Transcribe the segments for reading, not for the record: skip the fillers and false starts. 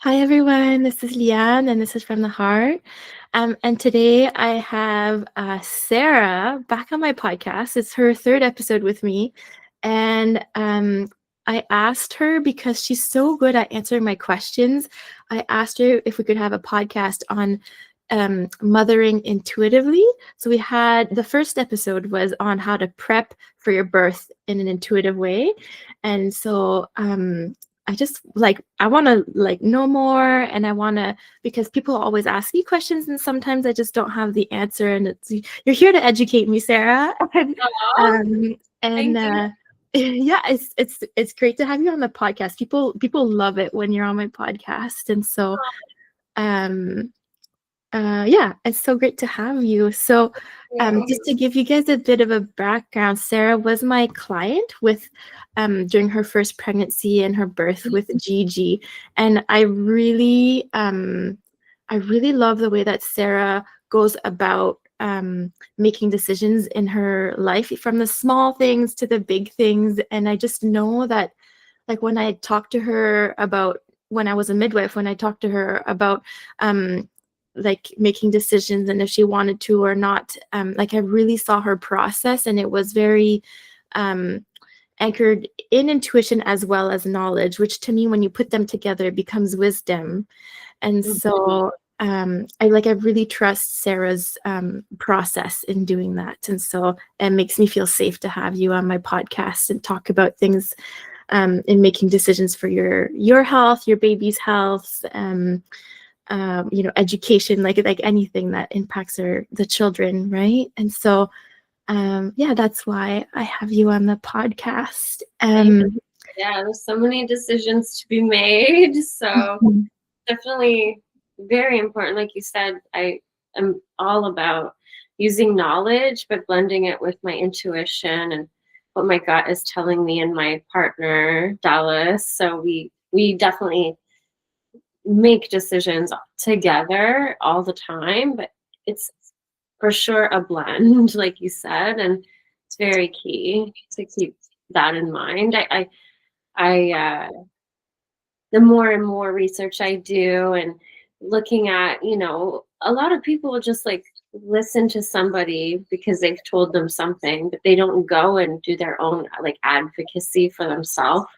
Hi everyone, this is Leanne and this is From the Heart. And today I have Sara back on my podcast. It's her third episode with me. And I asked her, because she's so good at answering my questions, I asked her if we could have a podcast on mothering intuitively. So we had, the first episode was on how to prep for your birth in an intuitive way. And so I just I want to know more, and I want to, because people always ask me questions and sometimes I just don't have the answer, and you're here to educate me, Sara. And yeah, it's great to have you on the podcast. People love it when you're on my podcast, and so yeah, it's so great to have you. So just to give you guys a bit of a background, Sara was my client with during her first pregnancy and her birth with Gigi. And I really love the way that Sara goes about making decisions in her life, from the small things to the big things. And I just know that, like, when I talked to her about, when I was a midwife, when I talked to her about like making decisions and if she wanted to or not, like, I really saw her process, and it was very anchored in intuition as well as knowledge, which to me, when you put them together, becomes wisdom. And so I really trust Sara's process in doing that. And so it makes me feel safe to have you on my podcast and talk about things in making decisions for your health, your baby's health, education, like anything that impacts the children, right? And so yeah, that's why I have you on the podcast. Yeah, there's so many decisions to be made, so definitely very important. Like you said, I am all about using knowledge but blending it with my intuition and what my gut is telling me, and my partner Dallas. So we definitely make decisions together all the time, but it's for sure a blend, like you said, and it's very key to keep that in mind. I the more and more research I do, and looking at, a lot of people will just like listen to somebody because they've told them something, but they don't go and do their own like advocacy for themselves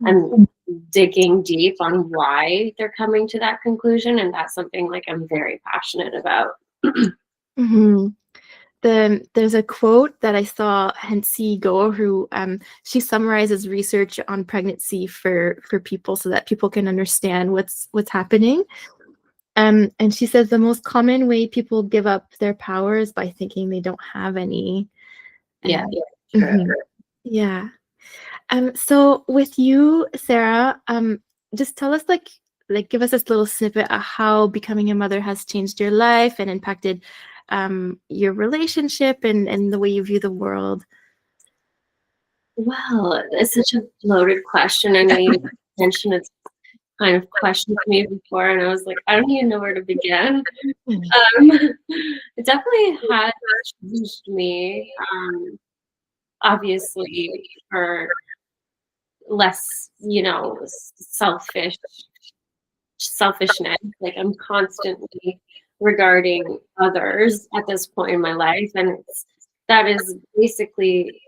and digging deep on why they're coming to that conclusion. And that's something like I'm very passionate about. Mm-hmm. There's a quote that I saw Hensi Go, who she summarizes research on pregnancy for people so that people can understand what's happening. And she says the most common way people give up their power is by thinking they don't have any. Yeah. Yeah. So with you, Sara, just tell us, give us this little snippet of how becoming a mother has changed your life and impacted your relationship and the way you view the world. Well, it's such a loaded question. I know you mentioned it's kind of questioned me before, and I was like, I don't even know where to begin. It definitely has changed me. Obviously, for less, selfishness. Like, I'm constantly regarding others at this point in my life, and that is basically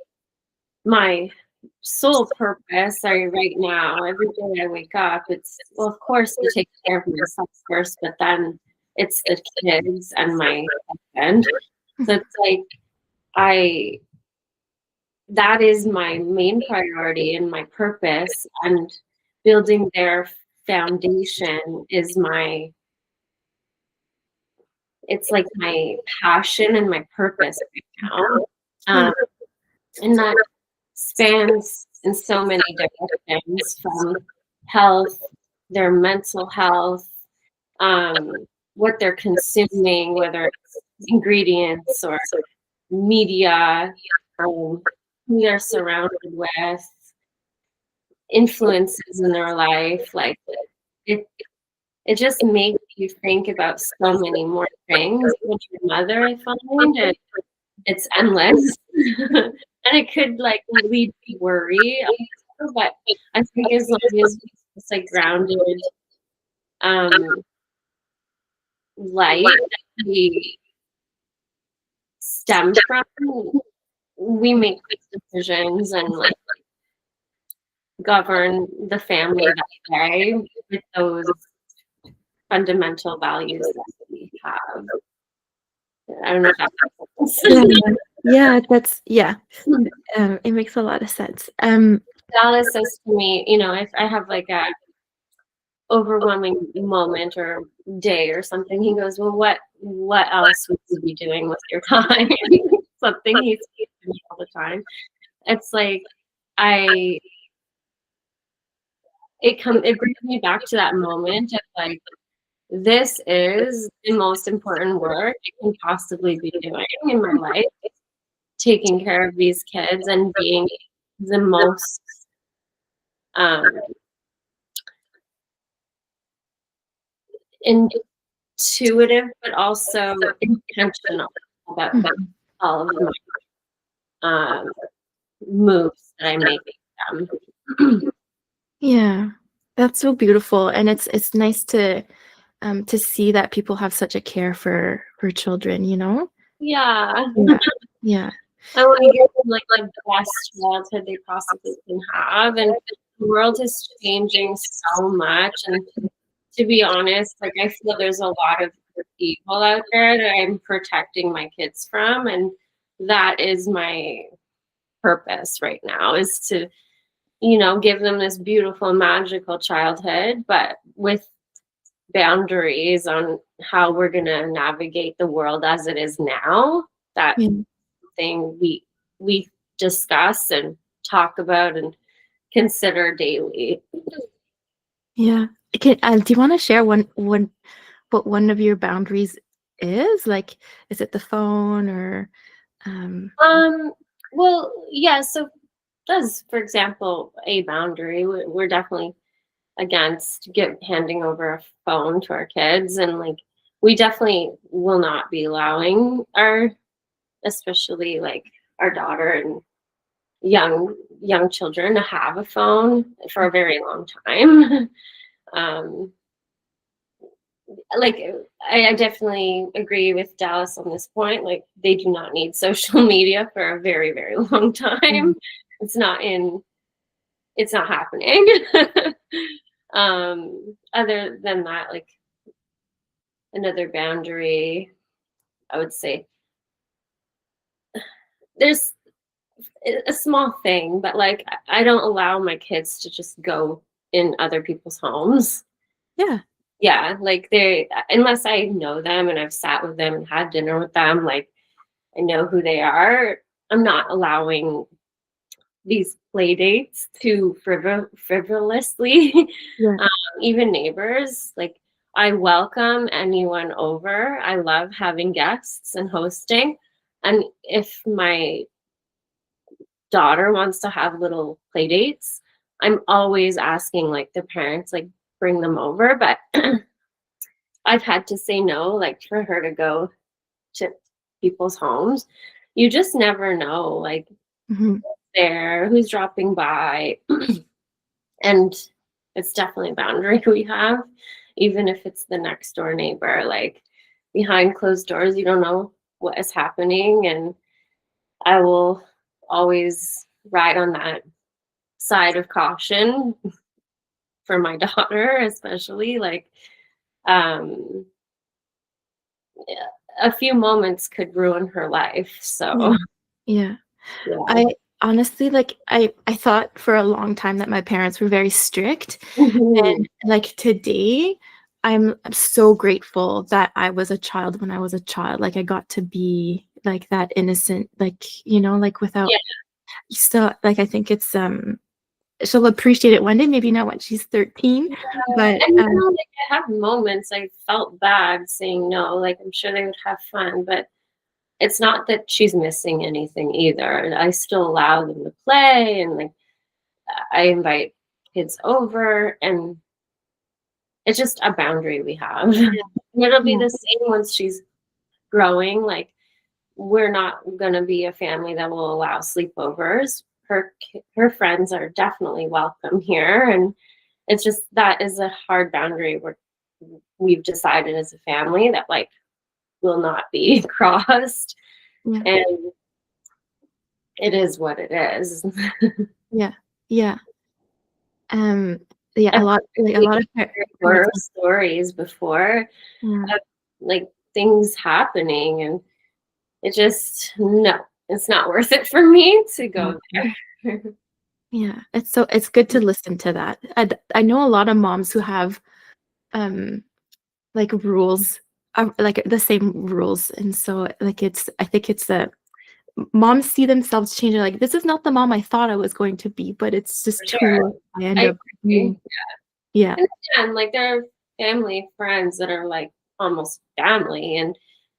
my sole purpose. Right now, every day I wake up, it's, well, of course, to take care of myself first, but then it's the kids and my husband. So it's like that is my main priority and my purpose, and building their foundation is it's like my passion and my purpose right now. And that spans in so many different things, from health, their mental health, what they're consuming, whether it's ingredients or media, who they're surrounded with, influences in their life. Like, it just makes you think about so many more things with your mother, I find, and it's endless. And it could like lead to worry, but I think as long as it's like grounded life that we stem from, we make decisions and like govern the family that way with those fundamental values that we have. I don't know if that makes sense. Yeah, that's it makes a lot of sense. Dallas says to me, you know, if I have like a overwhelming moment or day or something, he goes, well, what else would you be doing with your time? Something he says to me all the time. It's like it brings me back to that moment of like, this is the most important work I can possibly be doing in my life, taking care of these kids and being the most intuitive, but also intentional about all of my moves that I make them. Yeah, that's so beautiful, and it's nice to see that people have such a care for children, you know? Yeah. Yeah. I want to give them like the best childhood they possibly can have, and the world is changing so much. And to be honest, like I feel there's a lot of evil out there that I'm protecting my kids from, and that is my purpose right now, is to, you know, give them this beautiful, magical childhood, but with boundaries on how we're going to navigate the world as it is now. That thing we discuss and talk about and consider daily. Yeah. Do you want to share what one of your boundaries is? Like, is it the phone or Well, yeah, so that's, for example, a boundary. We're definitely against handing over a phone to our kids, and like we definitely will not be allowing especially like our daughter and young children to have a phone for a very long time. Like I definitely agree with Dallas on this point. Like they do not need social media for a very, very long time. It's not happening. Other than that, like another boundary, I would say there's a small thing, but like I don't allow my kids to just go in other people's homes. Yeah, like unless I know them and I've sat with them and had dinner with them, like I know who they are, I'm not allowing these play dates to frivolously. Even neighbors, like I welcome anyone over. I love having guests and hosting. And if my daughter wants to have little play dates, I'm always asking like the parents, like bring them over. But I've had to say no, like for her to go to people's homes. You just never know, like who's dropping by. And it's definitely a boundary we have, even if it's the next door neighbor. Like behind closed doors, you don't know what is happening, and I will always ride on that side of caution for my daughter, especially. Like a few moments could ruin her life. So yeah. I honestly, like I thought for a long time that my parents were very strict. And like today I'm so grateful that I was a child when I was a child. Like I got to be like that innocent, like, you know, like without still, like I think it's she'll appreciate it one day, maybe not when she's 13. But and you know, like I have moments I felt bad saying no. Like I'm sure they would have fun, but it's not that she's missing anything either. And I still allow them to play, and like I invite kids over, and it's just a boundary we have. It'll be the same once she's growing. Like we're not gonna be a family that will allow sleepovers. Her friends are definitely welcome here, and it's just that is a hard boundary we've decided as a family that like will not be crossed. Yeah. And it is what it is. Yeah. Yeah. Um, yeah, I've a heard lot of horror parents. stories before Yeah. of like things happening, and it just, no, it's not worth it for me to Yeah. go there. Yeah. It's good to listen to that. I know a lot of moms who have um like rules, like the same rules, and so like I think it's the moms see themselves changing, like this is not the mom I thought I was going to be, but it's For just sure. who I end I up agree. being. Yeah. And again, like there are family friends that are like almost family, and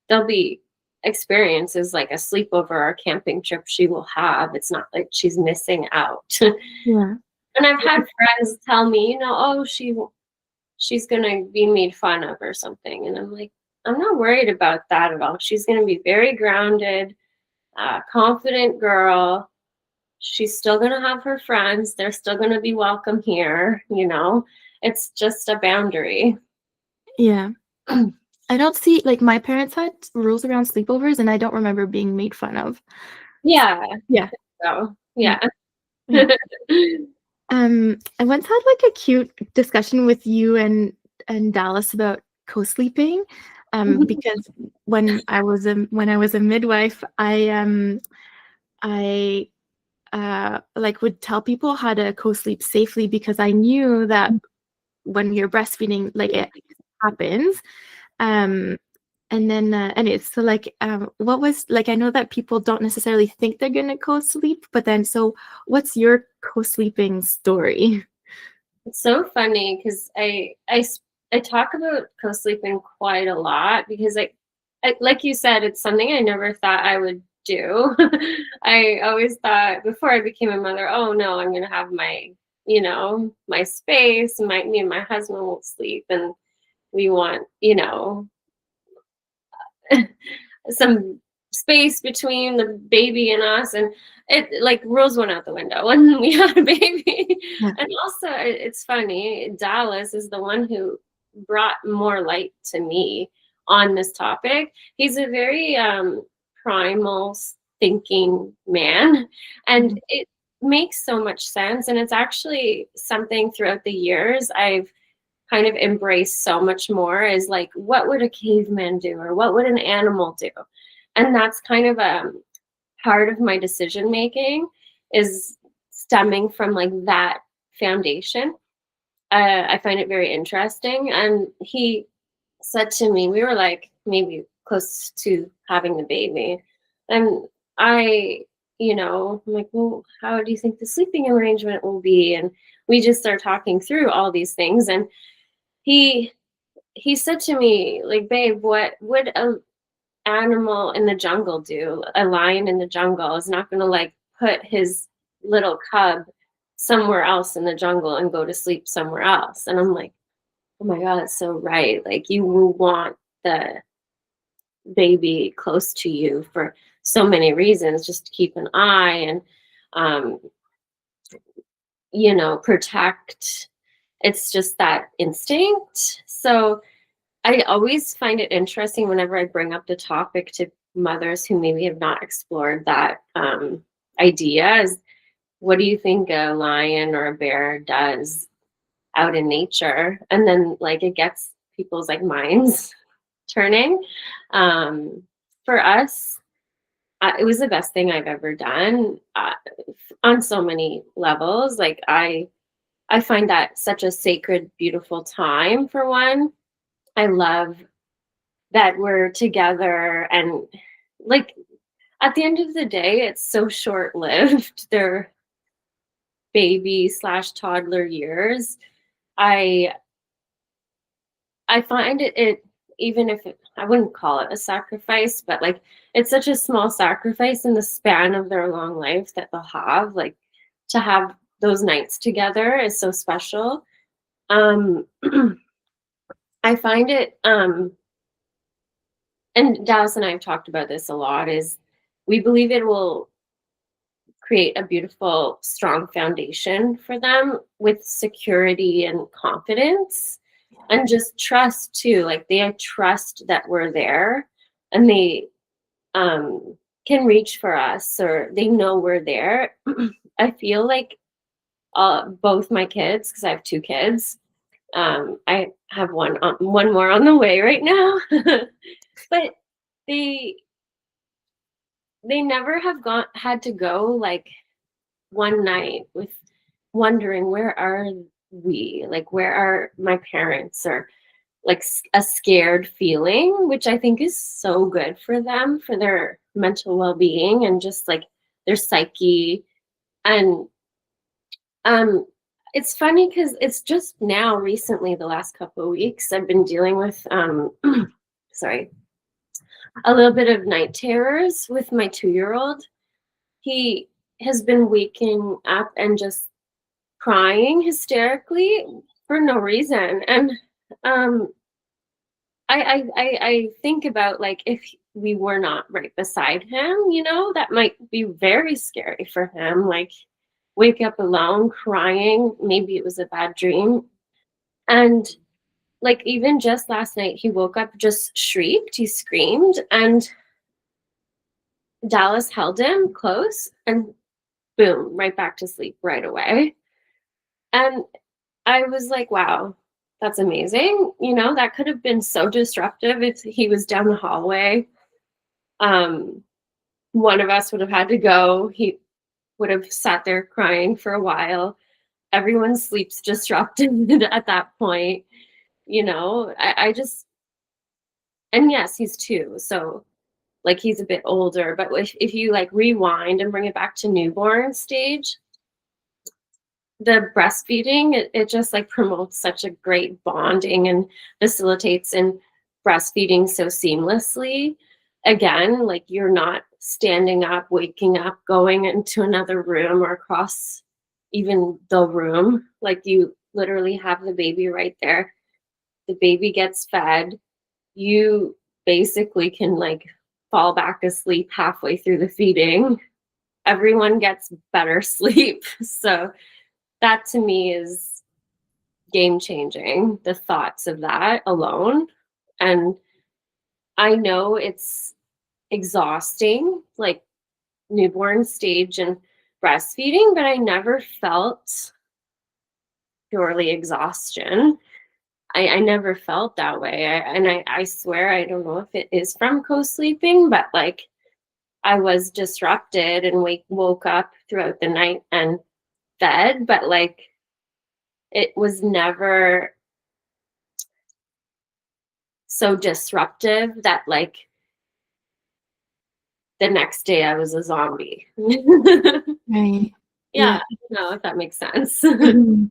there'll be experiences like a sleepover or a camping trip she will have. It's not like she's missing out. Yeah. And I've had friends tell me, oh, she's gonna be made fun of or something. And I'm like, I'm not worried about that at all. She's gonna be very grounded, confident girl. She's still gonna have her friends. They're still gonna be welcome here, It's just a boundary. Yeah. I don't see, like, my parents had rules around sleepovers, and I don't remember being made fun of. Yeah. Yeah. So Yeah. yeah. Yeah. I once had like a cute discussion with you and Dallas about co-sleeping, because when I was a midwife, I like would tell people how to co-sleep safely because I knew that when you're breastfeeding, like it happens. Um, and then anyways, so like what was like, I know that people don't necessarily think they're gonna co-sleep, but then so what's your co-sleeping story? It's so funny because I talk about co-sleeping quite a lot because like you said, it's something I never thought I would do. I always thought before I became a mother, oh no, I'm gonna have my space. Me and my husband will sleep, and we want, some space between the baby and us, and it like rules went out the window when we had a baby. Yeah. And also it's funny, Dallas is the one who brought more light to me on this topic. He's a very primal thinking man, and it makes so much sense, and it's actually something throughout the years I've kind of embrace so much more, is like, what would a caveman do, or what would an animal do? And that's kind of a part of my decision making, is stemming from like that foundation. I find it very interesting. And he said to me, we were like maybe close to having the baby, and I, I'm like, well, how do you think the sleeping arrangement will be? And we just start talking through all these things, and he he said to me, like, babe, what would a animal in the jungle do? A lion in the jungle is not going to like put his little cub somewhere else in the jungle and go to sleep somewhere else. And I'm like, oh my God, that's so right. Like, you will want the baby close to you for so many reasons, just to keep an eye and, um, protect. It's just that instinct. So I always find it interesting whenever I bring up the topic to mothers who maybe have not explored that idea, is what do you think a lion or a bear does out in nature? And then like it gets people's like minds turning. Um, for us, it was the best thing I've ever done on so many levels. Like I find that such a sacred, beautiful time. For one, I love that we're together, and like at the end of the day, it's so short lived. Their baby slash toddler years. I I find it, even if I wouldn't call it a sacrifice, but like it's such a small sacrifice in the span of their long life that they'll have. Like to have those nights together is so special. Um I find it and Dallas and I have talked about this a lot, is we believe it will create a beautiful, strong foundation for them with security and confidence. and just trust too. Like they trust that we're there, and they can reach for us, or they know we're there. I feel like both my kids, because I have 2 kids, I have one more on the way right now, but they never have had to go like one night with wondering, where are we? Like, where are my parents? Or like a scared feeling, which I think is so good for them, for their mental well-being and just like their psyche. And it's funny because it's just now recently, the last couple of weeks, I've been dealing with sorry, a little bit of night terrors with my 2-year-old. He has been waking up and just crying hysterically for no reason. And I think about, like, if we were not right beside him, that might be very scary for him. Like, wake up alone crying, maybe it was a bad dream. And like, even just last night, he woke up, just shrieked, he screamed, and Dallas held him close, and boom, right back to sleep right away. And I was like, wow, that's amazing. That could have been so disruptive if he was down the hallway. One of us would have had to go. He would have sat there crying for a while. Everyone's sleep's disrupted at that point. I just, and yes, he's 2. So like, he's a bit older, but if you like rewind and bring it back to newborn stage, the breastfeeding, it just like promotes such a great bonding and facilitates in breastfeeding so seamlessly. Again, like, you're not standing up, waking up, going into another room or across even the room. Like, you literally have the baby right there. The baby gets fed. You basically can like fall back asleep halfway through the feeding. Everyone gets better sleep. So that to me is game changing, the thoughts of that alone. And I know it's exhausting, like newborn stage and breastfeeding, but I never felt purely exhaustion. I never felt that way. I swear, I don't know if it is from co-sleeping, but like, I was disrupted and woke up throughout the night and fed, but like, it was never so disruptive that like the next day I was a zombie. Right. Yeah, I don't know if that makes sense. Mhm.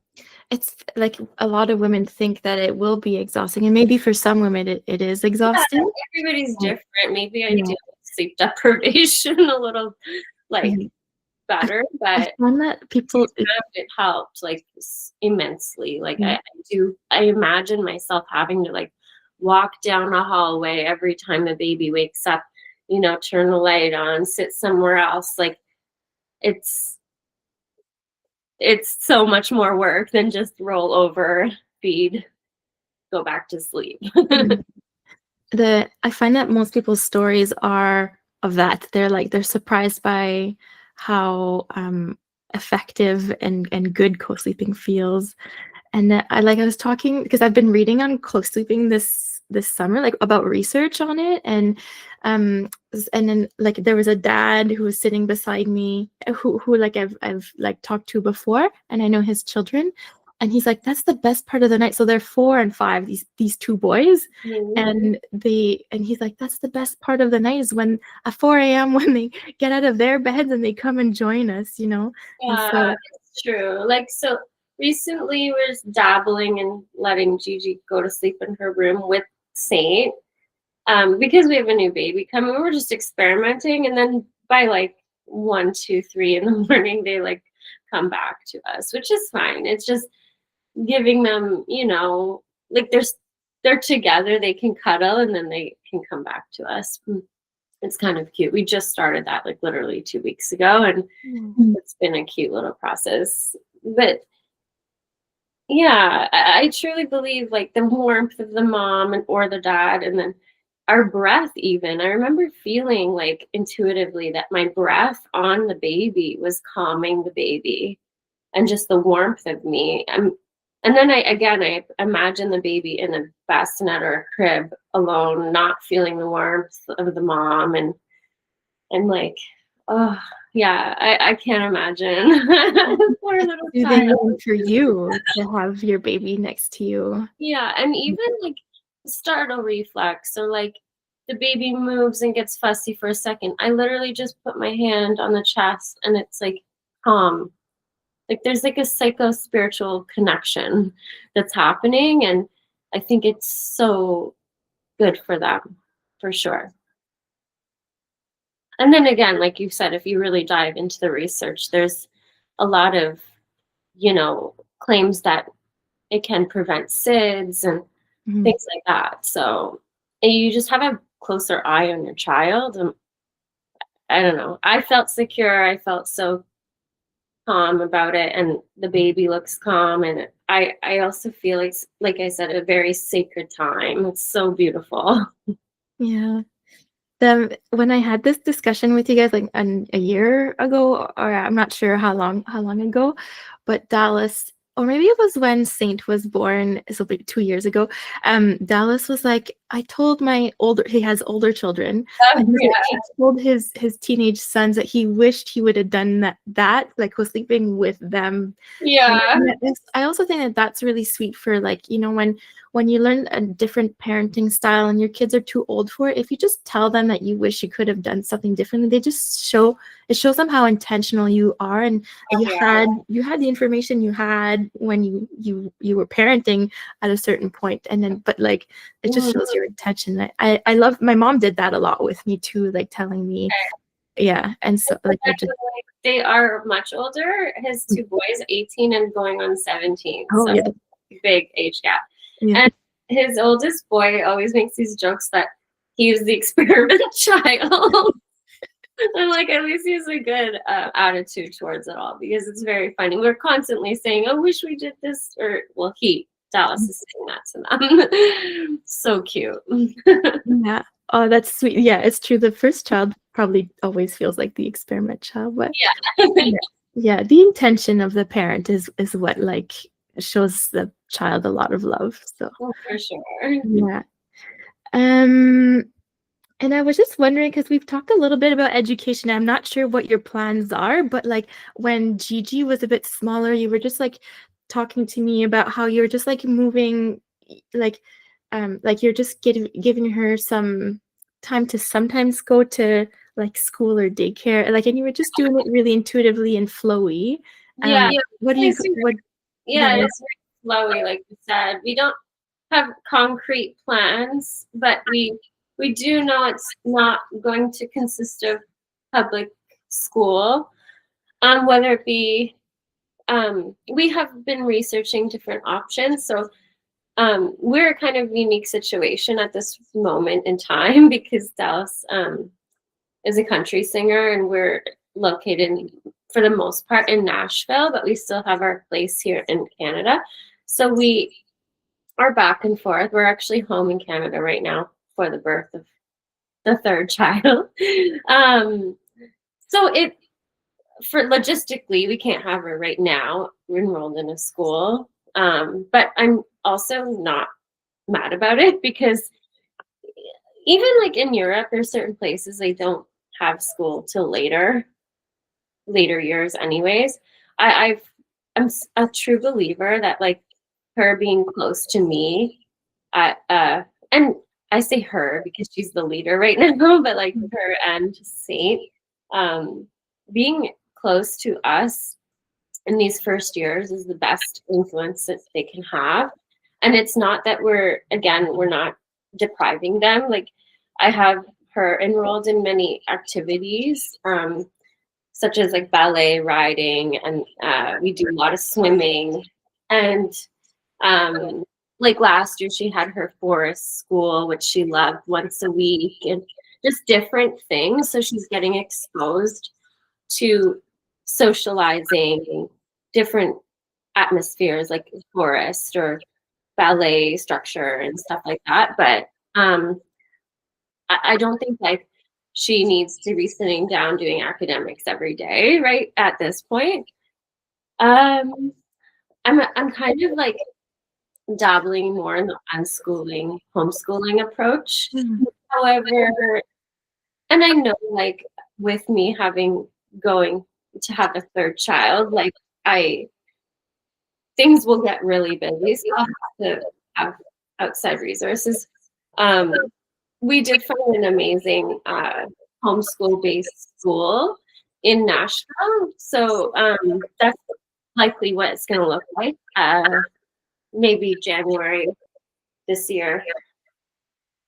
It's like a lot of women think that it will be exhausting, and maybe for some women it is Yeah, exhausting. everybody's Um, different. Maybe I yeah, deal with sleep deprivation a little like yeah. better, I but found that people it helped like immensely. Like, yeah. I imagine myself having to like walk down a hallway every time the baby wakes up, turn the light on, sit somewhere else. Like, it's so much more work than just roll over, feed, go back to sleep. Mhm. I find that most people's stories are of that. They're surprised by how effective and good co-sleeping feels. And that I was talking because I've been reading on co-sleeping this summer, like about research on it. And then like there was a dad who was sitting beside me who like I've like talked to before, and I know his children. And he's like, that's the best part of the night. So they're 4 and 5, these 2 boys. Mhm. And he's like, that's the best part of the night is when at 4 a.m. when they get out of their beds and they come and join us, And Yeah, so it's true. Like, so recently was dabbling and letting Gigi go to sleep in her room with Saint. Because we have a new baby coming, we're just experimenting, and then by like 1, 2, 3 in the morning, they like come back to us, which is fine. It's just giving them, like, they're together, they can cuddle, and then they can come back to us. It's kind of cute. We just started that like literally 2 weeks ago, and it's been a cute little process. But Yeah, I truly believe like the warmth of the mom or the dad, and then our breath even. I remember feeling like intuitively that my breath on the baby was calming the baby and just the warmth of me. And then I imagine the baby in a bassinet or a crib alone, not feeling the warmth of the mom, and like, oh yeah, I can't imagine. Poor little Soothing child. even for you to have your baby next to you. Yeah, and even like startle reflex, or like the baby moves and gets fussy for a second. I literally just put my hand on the chest and it's like calm. Like there's like a psycho spiritual connection that's happening, and I think it's so good for them, for sure. And then again, like you said, if you really dive into the research, there's a lot of, claims that it can prevent SIDS and Mhm. things like that. So you just have a closer eye on your child. And I don't know. I felt secure. I felt so calm about it, and the baby looks calm. And I also feel like I said, a very sacred time. It's so beautiful. Yeah. When I had this discussion with you guys like a year ago, or I'm not sure how long ago, but Dallas, or maybe it was when Saint was born, so like 2 years ago. Dallas was like, I told he has older children, and he's like, he Yeah. told his teenage sons that he wished he would have done that, like was sleeping with them. And Yeah. I also think that that's really sweet for, like, when you learn a different parenting style and your kids are too old for it, if you just tell them that you wish you could have done something differently, it shows them how intentional you are, and that Oh, yeah. you had the information you had when you were parenting at a certain point, and then but like it just shows Mhm. your intention. I love, my mom did that a lot with me too, like telling me, yeah, and so like I just, They are much older. His two boys, 18 and going on 17. oh So yeah, big age gap. yeah. And his oldest boy always makes these jokes that he was the experiment child. I'm like, at least he has a good attitude towards it all, because it's very funny. We're constantly saying, "I wish we did this," or well, Dallas is saying that to them. So cute. Yeah. Oh, that's sweet. Yeah, it's true. The first child probably always feels like the experiment child, but Yeah. yeah, yeah, the intention of the parent is what, like, shows the child a lot of love. So Oh, for sure. yeah. Um, and I was just wondering, because we've talked a little bit about education. I'm not sure what your plans are, but like when Gigi was a bit smaller, you were just like talking to me about how you're just like moving, like you're just giving her some time to sometimes go to like school or daycare, like, and you were just doing it really intuitively and flowy. Yeah. What do you It's what? Yeah. Yeah, it is very flowy, like you said. We don't have concrete plans, but we do know it's not going to consist of public school. Whether it be, we have been researching different options. So we're a kind of unique situation at this moment in time because Dallas is a country singer, and we're located for the most part in Nashville, but we still have our place here in Canada. So we are back and forth. We're actually home in Canada right now for the birth of the third child. um, so it for logistically, we can't have her right now. We're enrolled in a school. But I'm also not mad about it, because even like in Europe, there's certain places they don't have school till later years anyways. I'm a true believer that like her being close to me, and I say her because she's the leader right now, but like her and Saint, um, being close to us in these first years is the best influence that they can have. And it's not that we're not depriving them. Like I have her enrolled in many activities, such as like ballet, riding, and we do a lot of swimming. And um, like last year, she had her forest school, which she loved, once a week, and just different things. So she's getting exposed to socializing, different atmospheres like forest or ballet structure and stuff like that. But I don't think like she needs to be sitting down doing academics every day, right? At this point. I'm kind of like dabbling more in the unschooling, homeschooling approach. However, and I know like with me going to have a third child, like things will get really busy, so I'll have to have outside resources. We did find an amazing homeschool-based school in Nashville, so that's likely what it's going to look like. Maybe January this year.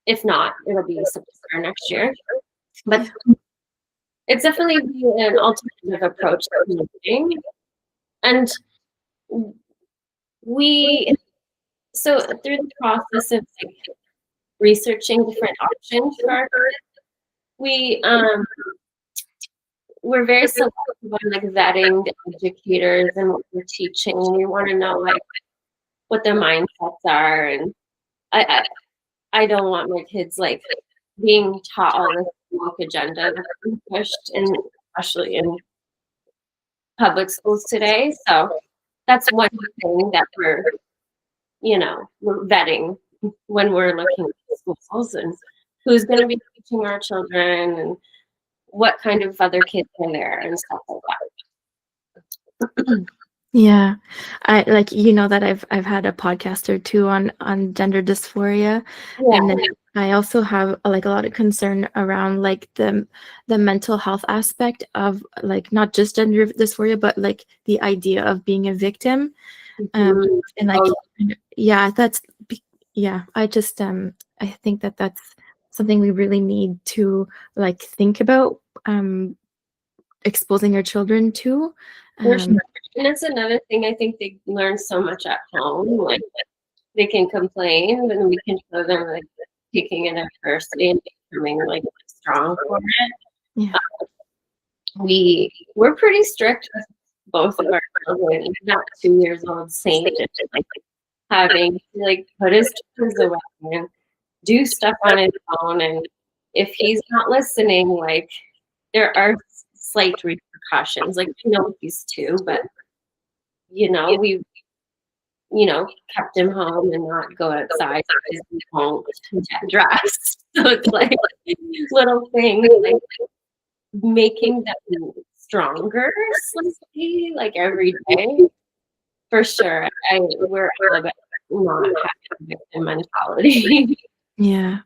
If not, it'll be September next year. But it's definitely an alternative approach to living. And so through the process of like researching different options for our kids, we're very selective on like vetting the educators and what we're teaching. We want to know like what their mindsets are, and I don't want my kids like being taught all this woke agenda that's being pushed, and especially in public schools today. So that's one thing that we're vetting when we're looking at schools and who's going to be teaching our children and what kind of other kids are there and stuff like that. Yeah, I like that I've had a podcast or two on gender dysphoria, and then I also have like a lot of concern around like the mental health aspect of like not just gender dysphoria, but like the idea of being a victim, and like I just I think that that's something we really need to like think about exposing our children to. And that's another thing. I think they learn so much at home. Like they can complain, and we can show them like taking it adversity and becoming like strong for it. Yeah. We're pretty strict with both of our children. He's not 2 years old, Saint, like having to like put his toys away and do stuff on his own. And if he's not listening, like there are slight repercussions. Like we know he's 2, but we kept him home and not go outside because he won't get dressed. So it's like little things like making them stronger slightly, like every day. For sure. We're all about not having a victim mentality. Yeah.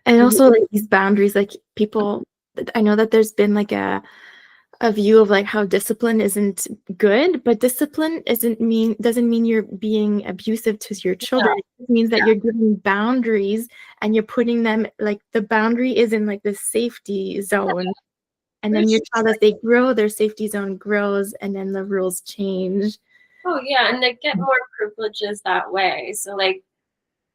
And also like these boundaries, like people, I know that there's been like a view of like how discipline isn't good, but discipline doesn't mean you're being abusive to your children. It means that you're giving boundaries and you're putting them like the boundary is in like the safety zone. And then your child, as they grow, their safety zone grows, and then the rules change. Oh yeah, and they get more privileges that way. So like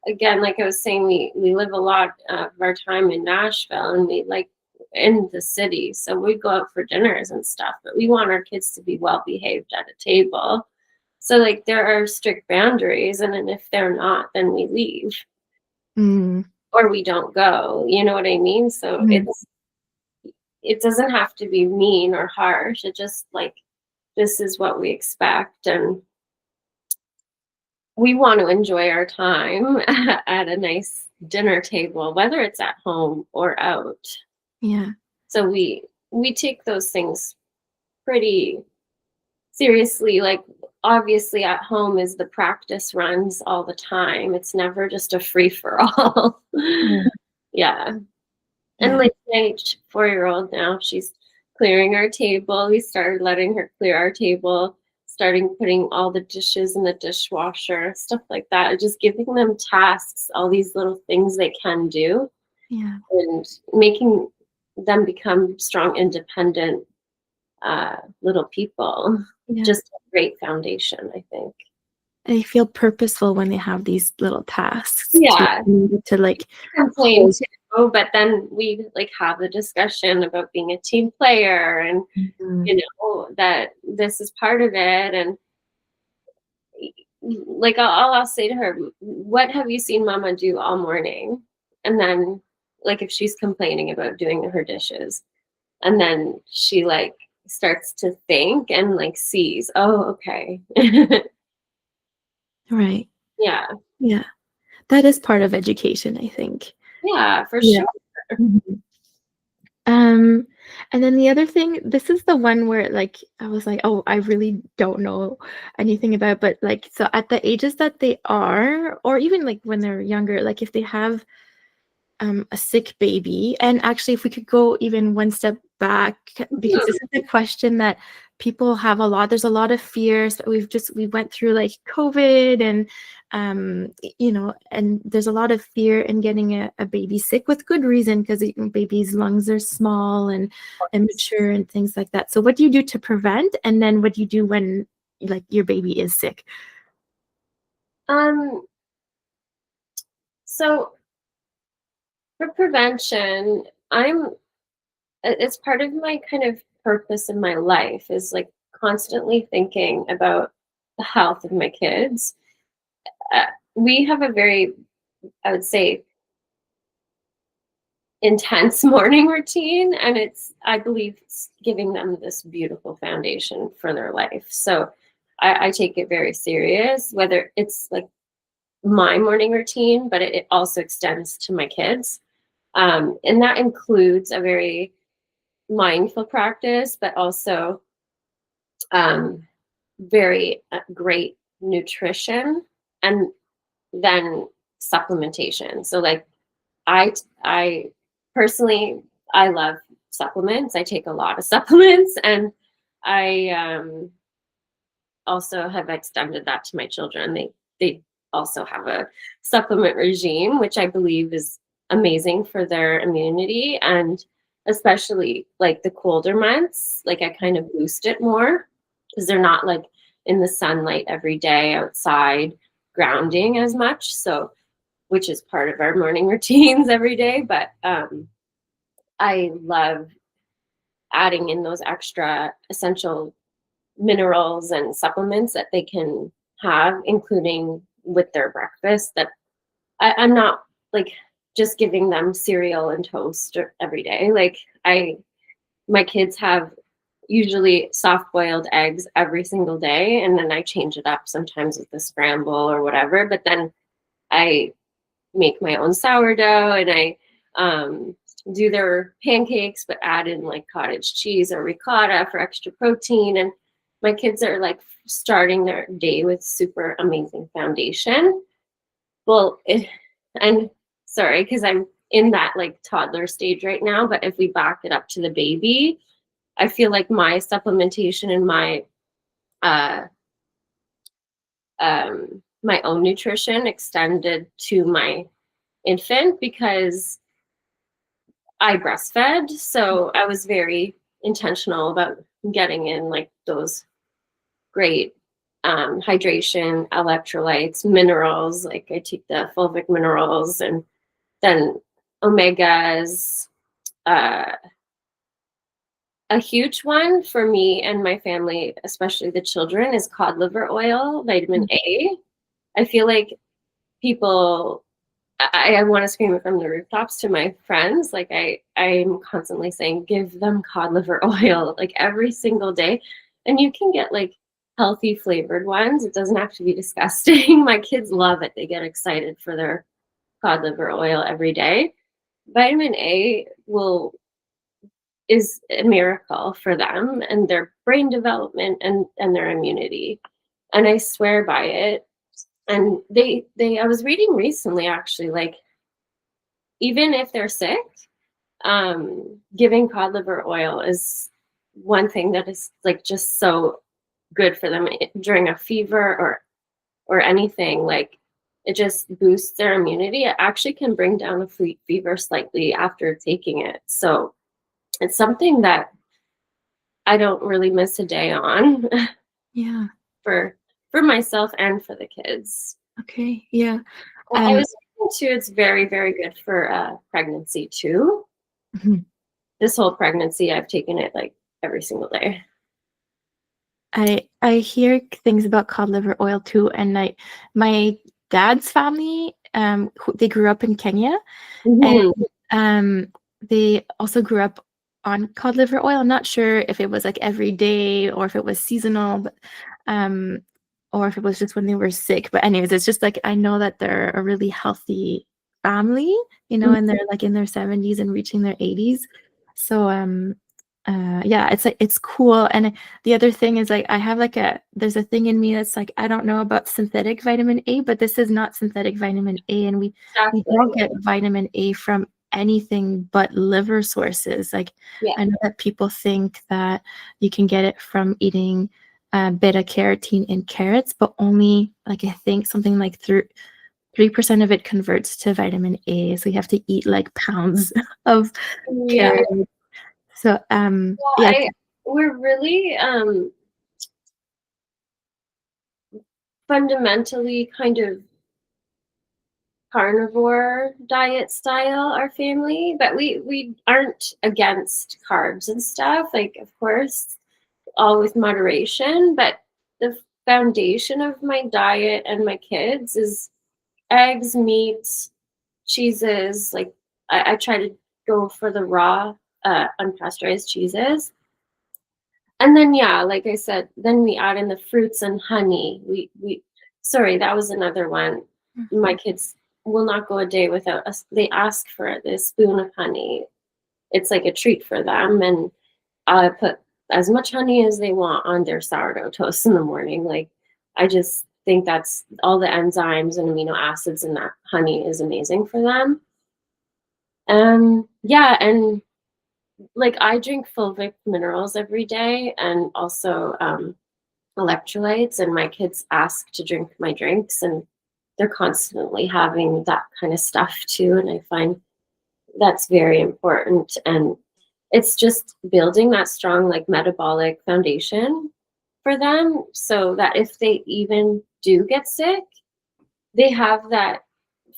again, like I was saying, we live a lot of our time in Nashville, and we like in the city, so we go out for dinners and stuff, but we want our kids to be well behaved at a table. So like there are strict boundaries, and then if they're not, then we leave or we don't go. You know what I mean? So it doesn't have to be mean or harsh. It just like this is what we expect, and we want to enjoy our time at a nice dinner table, whether it's at home or out. Yeah. So we take those things pretty seriously. Like obviously at home is the practice runs all the time. It's never just a free for all. Yeah. And like my 4-year-old now, she's clearing our table. We started letting her clear our table, starting putting all the dishes in the dishwasher, stuff like that. Just giving them tasks, all these little things they can do. Yeah. And making them become strong, independent little people. Just a great foundation, I think. They feel purposeful when they have these little tasks. Yeah. To like complain too, but then we like have the discussion about being a team player and that this is part of it. And like I'll say to her, what have you seen mama do all morning? And then like if she's complaining about doing her dishes, and then she like starts to think and like sees, oh, okay. Right. Yeah. Yeah. That is part of education, I think. Yeah, for Yeah. sure. Mhm. Um, and then the other thing, this is the one where like I was like, oh, I really don't know anything about, but like so at the ages that they are, or even like when they're younger, like if they have a sick baby. And actually, if we could go even one step back, because this is a question that people have a lot. There's a lot of fears. We went through like COVID and, and there's a lot of fear in getting a baby sick with good reason because babies' lungs are small and immature and things like that. So what do you do to prevent? And then what do you do when like your baby is sick? So for prevention, it's part of my kind of purpose in my life is like constantly thinking about the health of my kids. Uh, we have a very, I would say, intense morning routine, and I believe it's giving them this beautiful foundation for their life. So I take it very serious, whether it's like my morning routine, but it also extends to my kids. And that includes a very mindful practice, but also um, very great nutrition, and then supplementation. So like I personally, I love supplements. I take a lot of supplements, and I also have extended that to my children. They also have a supplement regime, which I believe is amazing for their immunity, and especially like the colder months, like I kind of boost it more because they're not like in the sunlight every day outside grounding as much. So which is part of our morning routines every day, but I love adding in those extra essential minerals and supplements that they can have, including with their breakfast. That I'm not like just giving them cereal and toast every day. Like my kids have usually soft boiled eggs every single day, and then I change it up sometimes with the scramble or whatever. But then I make my own sourdough, and I do their pancakes, but add in like cottage cheese or ricotta for extra protein. And my kids are like starting their day with super amazing foundation. Well, and sorry, because I'm in that like toddler stage right now, but if we back it up to the baby, I feel like my supplementation and uh, my own nutrition extended to my infant because I breastfed. So I was very intentional about getting in like those great hydration, electrolytes, minerals. Like I take the fulvic minerals, and then omegas. Uh, a huge one for me and my family, especially the children, is cod liver oil, vitamin A. I feel like people I want to scream it from the rooftops to my friends. Like I'm constantly saying, give them cod liver oil like every single day. And you can get like healthy flavored ones. It doesn't have to be disgusting. My kids love it. They get excited for their cod liver oil every day. Vitamin A is a miracle for them and their brain development and their immunity. And I swear by it. And I was reading recently actually, like even if they're sick, giving cod liver oil is one thing that is like just so good for them during a fever or anything. Like it just boosts their immunity. It actually can bring down the fever slightly after taking it. So it's something that I don't really miss a day on. Yeah. for myself and for the kids. Okay. Yeah. I was thinking too, it's very, very good for pregnancy too. This whole pregnancy, I've taken it like every single day. I hear things about cod liver oil too, and my dad's family, they grew up in Kenya, Mm-hmm. and they also grew up on cod liver oil. I'm not sure if it was like every day or if it was seasonal, but or if it was just when they were sick. But anyways, it's just like I know that they're a really healthy family, and they're like in their 70s and reaching their 80s. So yeah, it's like it's cool. And the other thing is like I have like there's a thing in me that's like I don't know about synthetic vitamin A, but this is not synthetic vitamin A, and we don't get vitamin A from anything but liver sources. Like Yeah. I know that people think that you can get it from eating beta carotene in carrots, but only like I think something like 3% of it converts to vitamin A. So you have to eat like pounds of Yeah. carrots. So Well, yeah. we're really fundamentally kind of carnivore diet style, our family, but we aren't against carbs and stuff. Like, of course, all with moderation, but the foundation of my diet and my kids is eggs, meats, cheeses. Like I try to go for the raw, unpasteurized cheeses. And then yeah, like I said, then we add in the fruits and honey. We sorry, that was another one. My kids will not go a day without us. They ask for this spoon of honey. It's like a treat for them, and I put as much honey as they want on their sourdough toast in the morning. Like I just think that's all the enzymes and amino acids in that honey is amazing for them. Yeah, and like I drink fulvic minerals every day and also electrolytes, and my kids ask to drink my drinks, and they're constantly having that kind of stuff too, and I find that's very important. And it's just building that strong like metabolic foundation for them so that if they even do get sick, they have that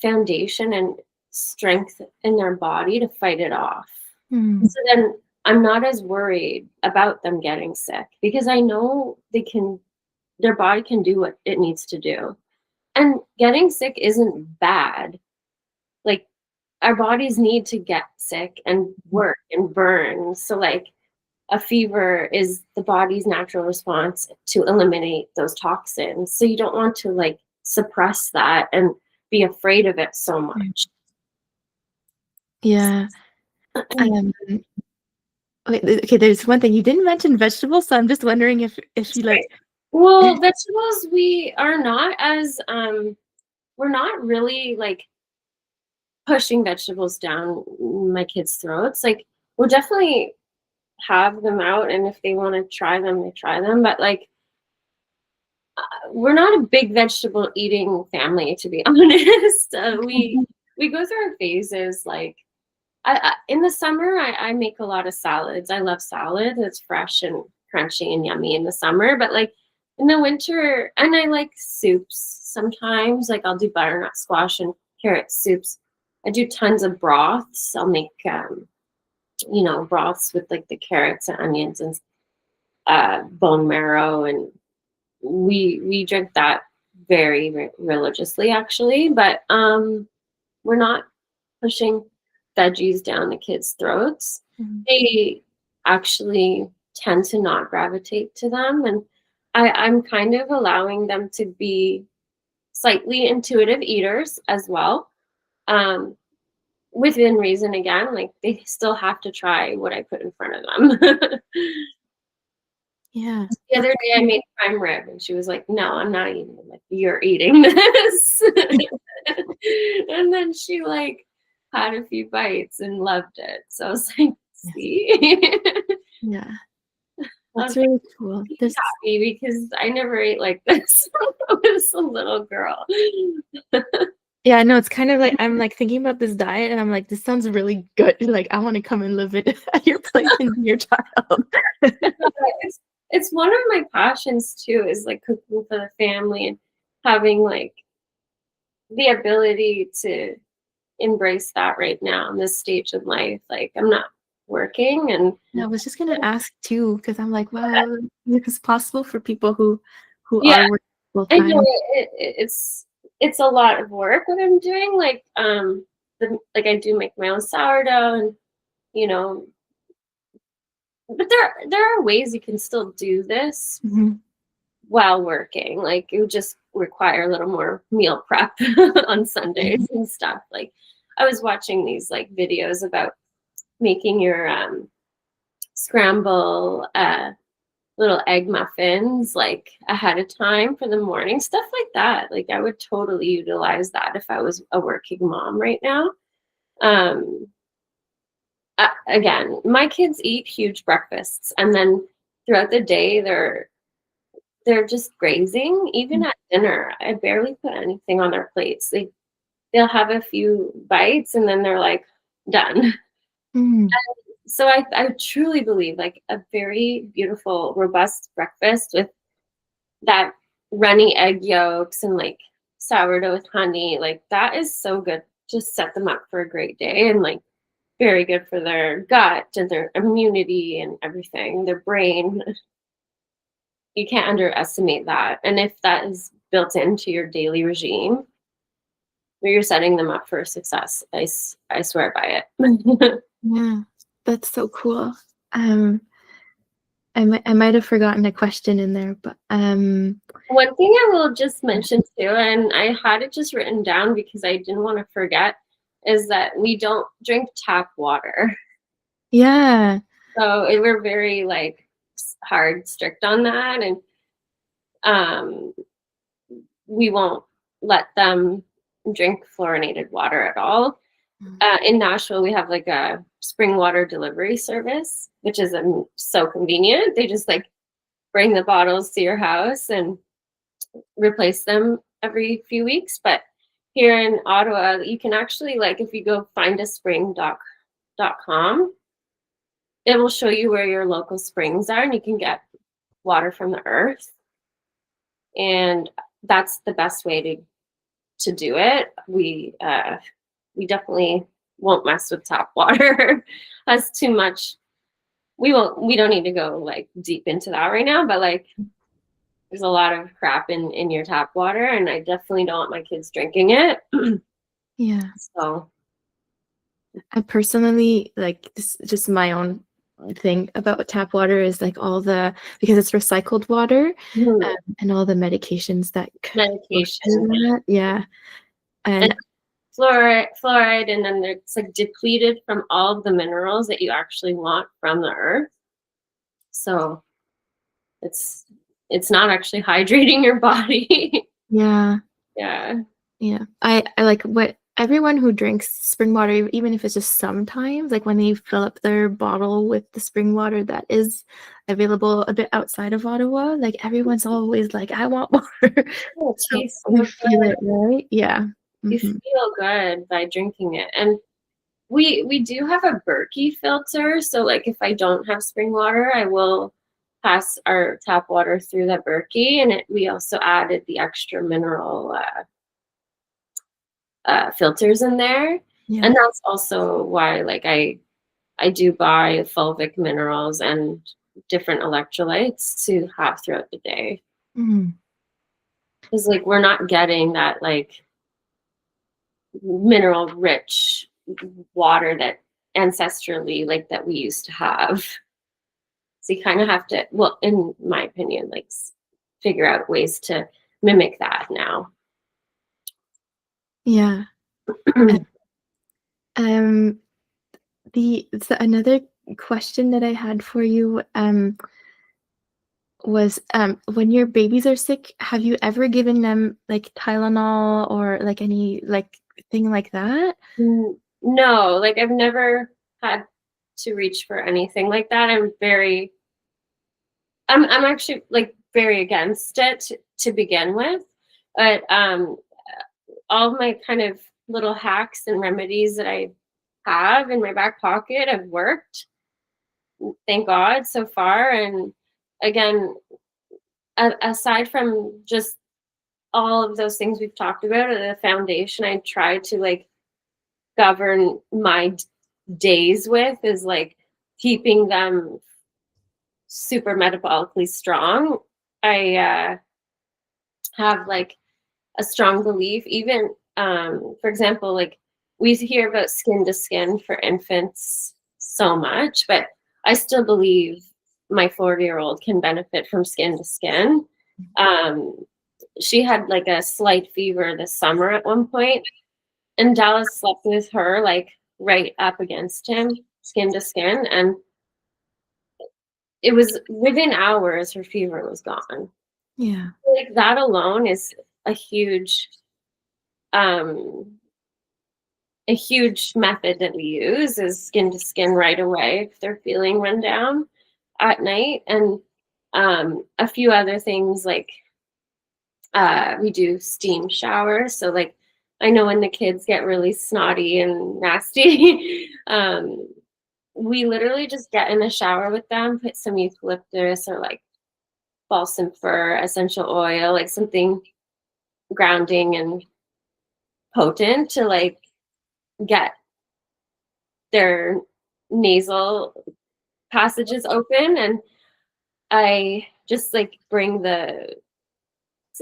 foundation and strength in their body to fight it off. Mm. So then I'm not as worried about them getting sick because I know their body can do what it needs to do. And getting sick isn't bad. Like our bodies need to get sick and work and burn. So like a fever is the body's natural response to eliminate those toxins. So you don't want to like suppress that and be afraid of it so much. Yeah. Wait, okay, there's one thing you didn't mention vegetables, so I'm just wondering if you like. Well, vegetables we are not as we're not really like pushing vegetables down my kids' throats. Like we'll definitely have them out, and if they want to try them, they try them. But like we're not a big vegetable eating family, to be honest. We go through our phases. Like in the summer, I make a lot of salads. I love salad. It's fresh and crunchy and yummy in the summer. But like in the winter, and I like soups sometimes. Like I'll do butternut squash and carrot soups. I do tons of broths. I'll make broths with like the carrots and onions and bone marrow, and we drink that very religiously actually. But we're not pushing veggies down the kids' throats. Mm-hmm. They actually tend to not gravitate to them, and I'm kind of allowing them to be slightly intuitive eaters as well. Within reason again, like they still have to try what I put in front of them. Yeah. The other day I made prime rib and she was like, "No, I'm not eating it. Like, you're eating this." And then she like had a few bites and loved it. So I was like, "See." Yeah. That's really cool. There's happy because I never ate like this when I was a little girl. Yeah, no, it's kind of like I'm like thinking about this diet and I'm like, this sounds really good. Like I want to come and live it at your place and be your child. It's one of my passions too, is like cooking for the family and having like the ability to embrace that right now in this stage of life. Like I'm not working. And I was just gonna ask too, because I'm like, wow, it's possible for people who yeah, are working full I know time. it's a lot of work what I'm doing. Like like I do make my own sourdough, and you know, but there are ways you can still do this Mhm. while working. Like it would just require a little more meal prep on Sundays and stuff. Like I was watching these like videos about making your scramble little egg muffins like ahead of time for the morning, stuff like that. Like I would totally utilize that if I was a working mom right now. Um, Again, my kids eat huge breakfasts, and then throughout the day they're just grazing. Even at dinner, I barely put anything on their plates. They'll have a few bites and then they're like done. Mm. So I truly believe like a very beautiful, robust breakfast with that runny egg yolks and like sourdough with honey, like that is so good. Just set them up for a great day, and like very good for their gut and their immunity and everything, their brain. You can't underestimate that. And if that is built into your daily regime, you're setting them up for success. I swear by it. Yeah, that's so cool. I might have forgotten a question in there, but One thing I will just mention too, and I had it just written down because I didn't want to forget, is that we don't drink tap water. yeah. So we're very like hard, strict on that, and um, we won't let them drink fluorinated water at all. In Nashville, we have like a spring water delivery service, which is so convenient. They just like bring the bottles to your house and replace them every few weeks. But here in Ottawa, you can actually like if you go findaspring.com, it will show you where your local springs are, and you can get water from the earth. And that's the best way to do it. We definitely won't mess with tap water. That's too much. We don't need to go like deep into that right now, but like there's a lot of crap in your tap water, and I definitely don't want my kids drinking it. Yeah. So I personally like this, just my own thing about tap water is like all the, because it's recycled water, and all the medications that go medication through that. Yeah. and And fluoride, and then it's like depleted from all of the minerals that you actually want from the earth. So it's it's not actually hydrating your body. yeah. Yeah. Yeah. I like what everyone who drinks spring water, even if it's just sometimes, like when they fill up their bottle with the spring water that is available a bit outside of Ottawa, like everyone's always like, I want water. Oh, it So tastes so we feel good. it, right? Yeah. You Hmm. feel good by drinking it. And we do have a Berkey filter, so like if I don't have spring water, I will pass our tap water through that Berkey, and we also added the extra mineral filters in there. Yeah. And that's also why like I do buy fulvic minerals and different electrolytes to have throughout the day, Mm. because like we're not getting that like mineral rich water that ancestrally like that we used to have. So you kind of have to, well, in my opinion, like figure out ways to mimic that now. Yeah. Um, another question that I had for you was when your babies are sick, have you ever given them like Tylenol or like any like thing like that? No, like I've never had to reach for anything like that. I'm actually like very against it to begin with. But all of my kind of little hacks and remedies that I have in my back pocket have worked, thank God, so far. And again, aside from just all of those things we've talked about at the foundation, I try to like govern my days with is like keeping them super metabolically strong. I have like a strong belief, even for example, like we hear about skin to skin for infants so much, but I still believe my 40-year-old can benefit from skin to skin. She had like a slight fever this summer at one point, and Dallas slept with her like right up against him, skin to skin, and it was within hours her fever was gone. Yeah. Like that alone is a huge um method that we use is skin to skin right away if they're feeling run down at night. And a few other things like we do steam showers. So like I know when the kids get really snotty and nasty, we literally just get in the shower with them, put some eucalyptus or like balsam fir essential oil, like something grounding and potent to like get their nasal passages open. And I just like bring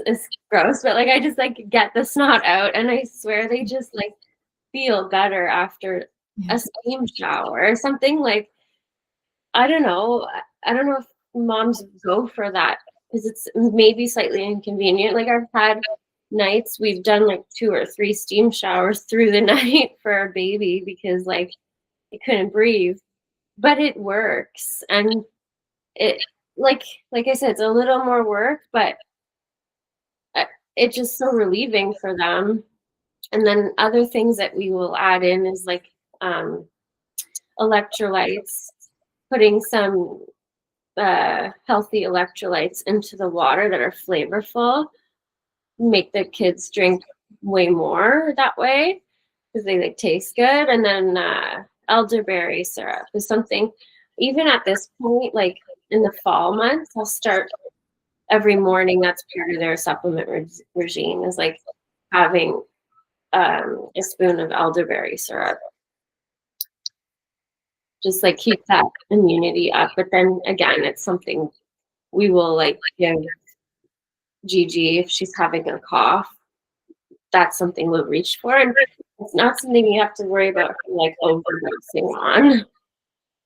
it's gross, but like I just like get the snot out, and I swear they just like feel better after a steam shower or something. Like I don't know if moms go for that because it's maybe slightly inconvenient. Like I've had nights we've done like 2 or 3 steam showers through the night for our baby because like I couldn't breathe, but it works. And it like I said, it's a little more work, but it's just so relieving for them. And then other things that we will add in is like electrolytes, putting some healthy electrolytes into the water that are flavorful, make the kids drink way more that way because they like taste good. And then elderberry syrup is something, even at this point, like in the fall months, I'll start every morning. That's part of their supplement regime is like having a spoon of elderberry syrup. Just like keep that immunity up. But then again, it's something we will like give Gigi if she's having a cough. That's something we'll reach for. And it's not something you have to worry about like overdosing on.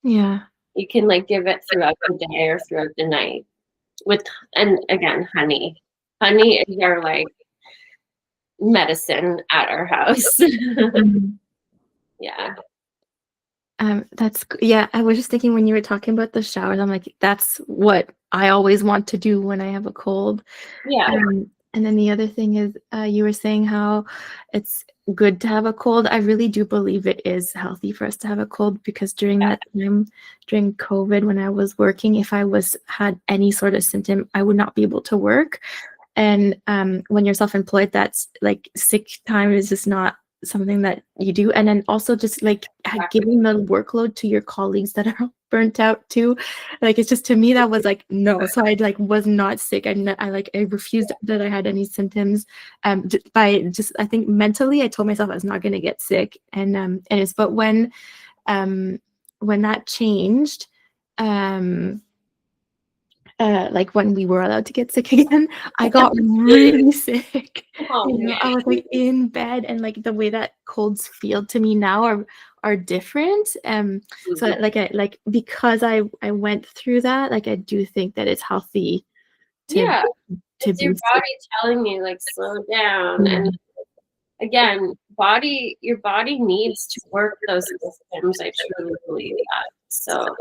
Yeah. You can like give it throughout the day or throughout the night with, and again, honey. Honey is our like medicine at our house. Yeah. I was just thinking when you were talking about the showers, I'm like, that's what I always want to do when I have a cold. Yeah. And then the other thing is you were saying how it's good to have a cold. I really do believe it is healthy for us to have a cold because during that time, during COVID, when I was working, if I had any sort of symptom, I would not be able to work. And when you're self-employed, that's like sick time is just not something that you do. And then also just like giving the workload to your colleagues that are burnt out too. Like it's just, to me, that was like no. So I like was not sick. I refused that I had any symptoms. I think mentally I told myself I was not going to get sick. But when that changed, like when we were allowed to get sick again, I got really sick. I was like in bed, and like the way that colds feel to me now are different. So like because I went through that, like I do think that it's healthy to it's your body telling you like slow down. And again, your body needs to work those systems. I truly believe that. So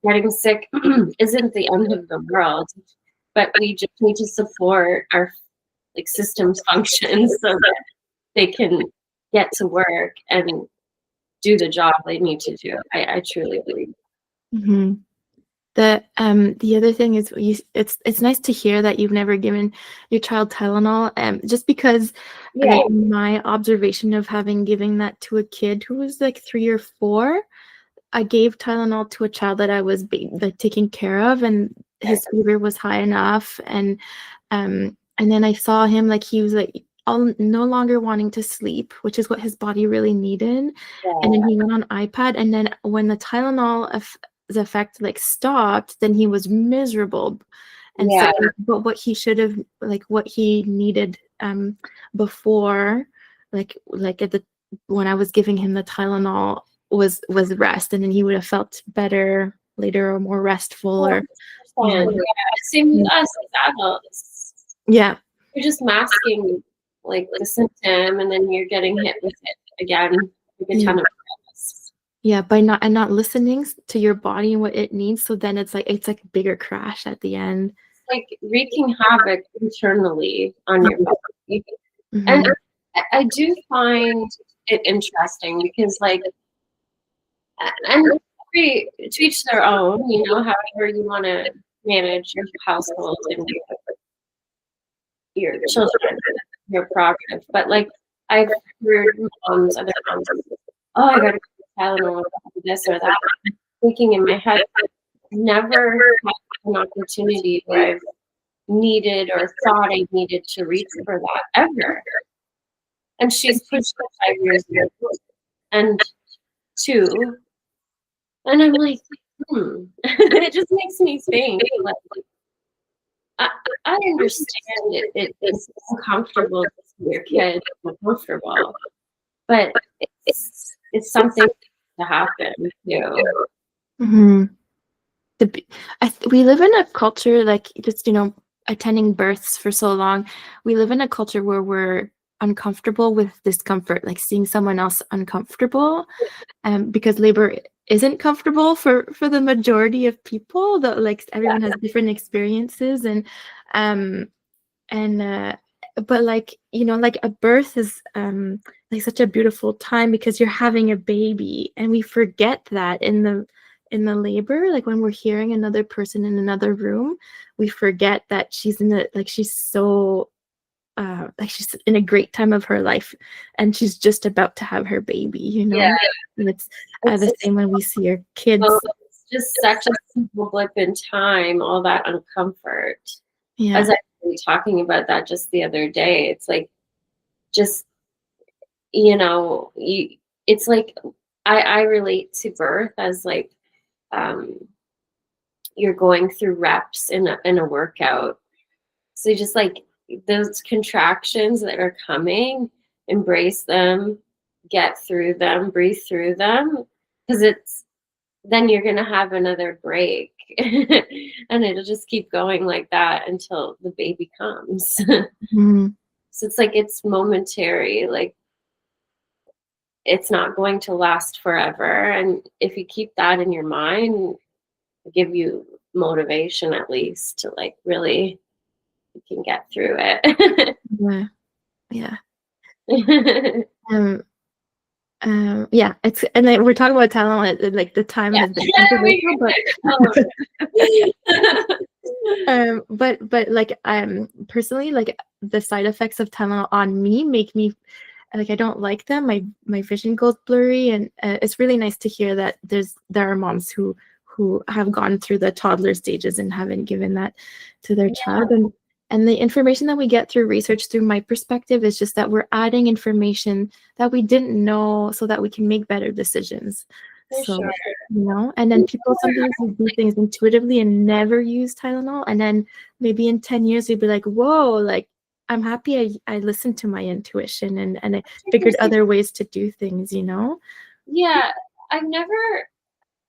getting sick isn't the end of the world, but we just need to support our like systems functions so that they can get to work and do the job they need to do. I truly believe. Mm-hmm. The other thing is it's nice to hear that you've never given your child Tylenol, just because like, my observation of giving that to a kid who was like 3 or 4, I gave Tylenol to a child that I was like taking care of, and his fever was high enough, and then I saw him like he was like no longer wanting to sleep, which is what his body really needed. And then he went on iPad, and then when the Tylenol the effect like stopped, then he was miserable. And so, but what he should have, like what he needed before, like at the when I was giving him the Tylenol was rest, and then he would have felt better later, or more restful, or same with us as adults. Yeah. You're just masking like the symptom, and then you're getting hit with it again with a ton of stress. Yeah, by not listening to your body and what it needs. So then it's like a bigger crash at the end. It's like wreaking havoc internally on your body. And I do find it interesting because, like, and to each their own, you know, however you want to manage your household and your children, your prerogative. But like, I've heard other moms, oh, I got to Tylenol, this or that. Thinking in my head, I've never had an opportunity where I've needed or thought I needed to reach for that ever. And she's pushed for 5 years and 2. And I'm like, it just makes me think, like, I understand it's uncomfortable to see your kid uncomfortable, but it's something to happen too. We live in a culture, like, just, you know, attending births for so long, we live in a culture where we're uncomfortable with discomfort, like seeing someone else uncomfortable, because labor isn't comfortable for the majority of people. That, like, everyone has different experiences, but, like, you know, like a birth is like such a beautiful time because you're having a baby, and we forget that in the labor, like when we're hearing another person in another room, we forget that she's she's so like she's in a great time of her life, and she's just about to have her baby, you know. And it's the same when we see our kids. It's just such a simple blip in time, all that uncomfort. As I was talking about that just the other day, it's like, just, you know, it's like I relate to birth as like you're going through reps in a workout. So just like those contractions that are coming, embrace them, get through them, breathe through them, because then you're gonna have another break. And it'll just keep going like that until the baby comes. So it's like, it's momentary, like it's not going to last forever. And if you keep that in your mind, give you motivation at least to like really, you can get through it. It's, and like, we're talking about talent, like the time has been but like personally, like the side effects of Tylenol on me make me, like, I don't like them. My vision goes blurry, and it's really nice to hear that there are moms who have gone through the toddler stages and haven't given that to their child. And the information that we get through research, through my perspective, is just that we're adding information that we didn't know so that we can make better decisions. You know, and then people sometimes do things intuitively and never use Tylenol, and then maybe in 10 years we'd be like, whoa, like, I'm happy I listened to my intuition and I figured other ways to do things, you know? Yeah, I've never,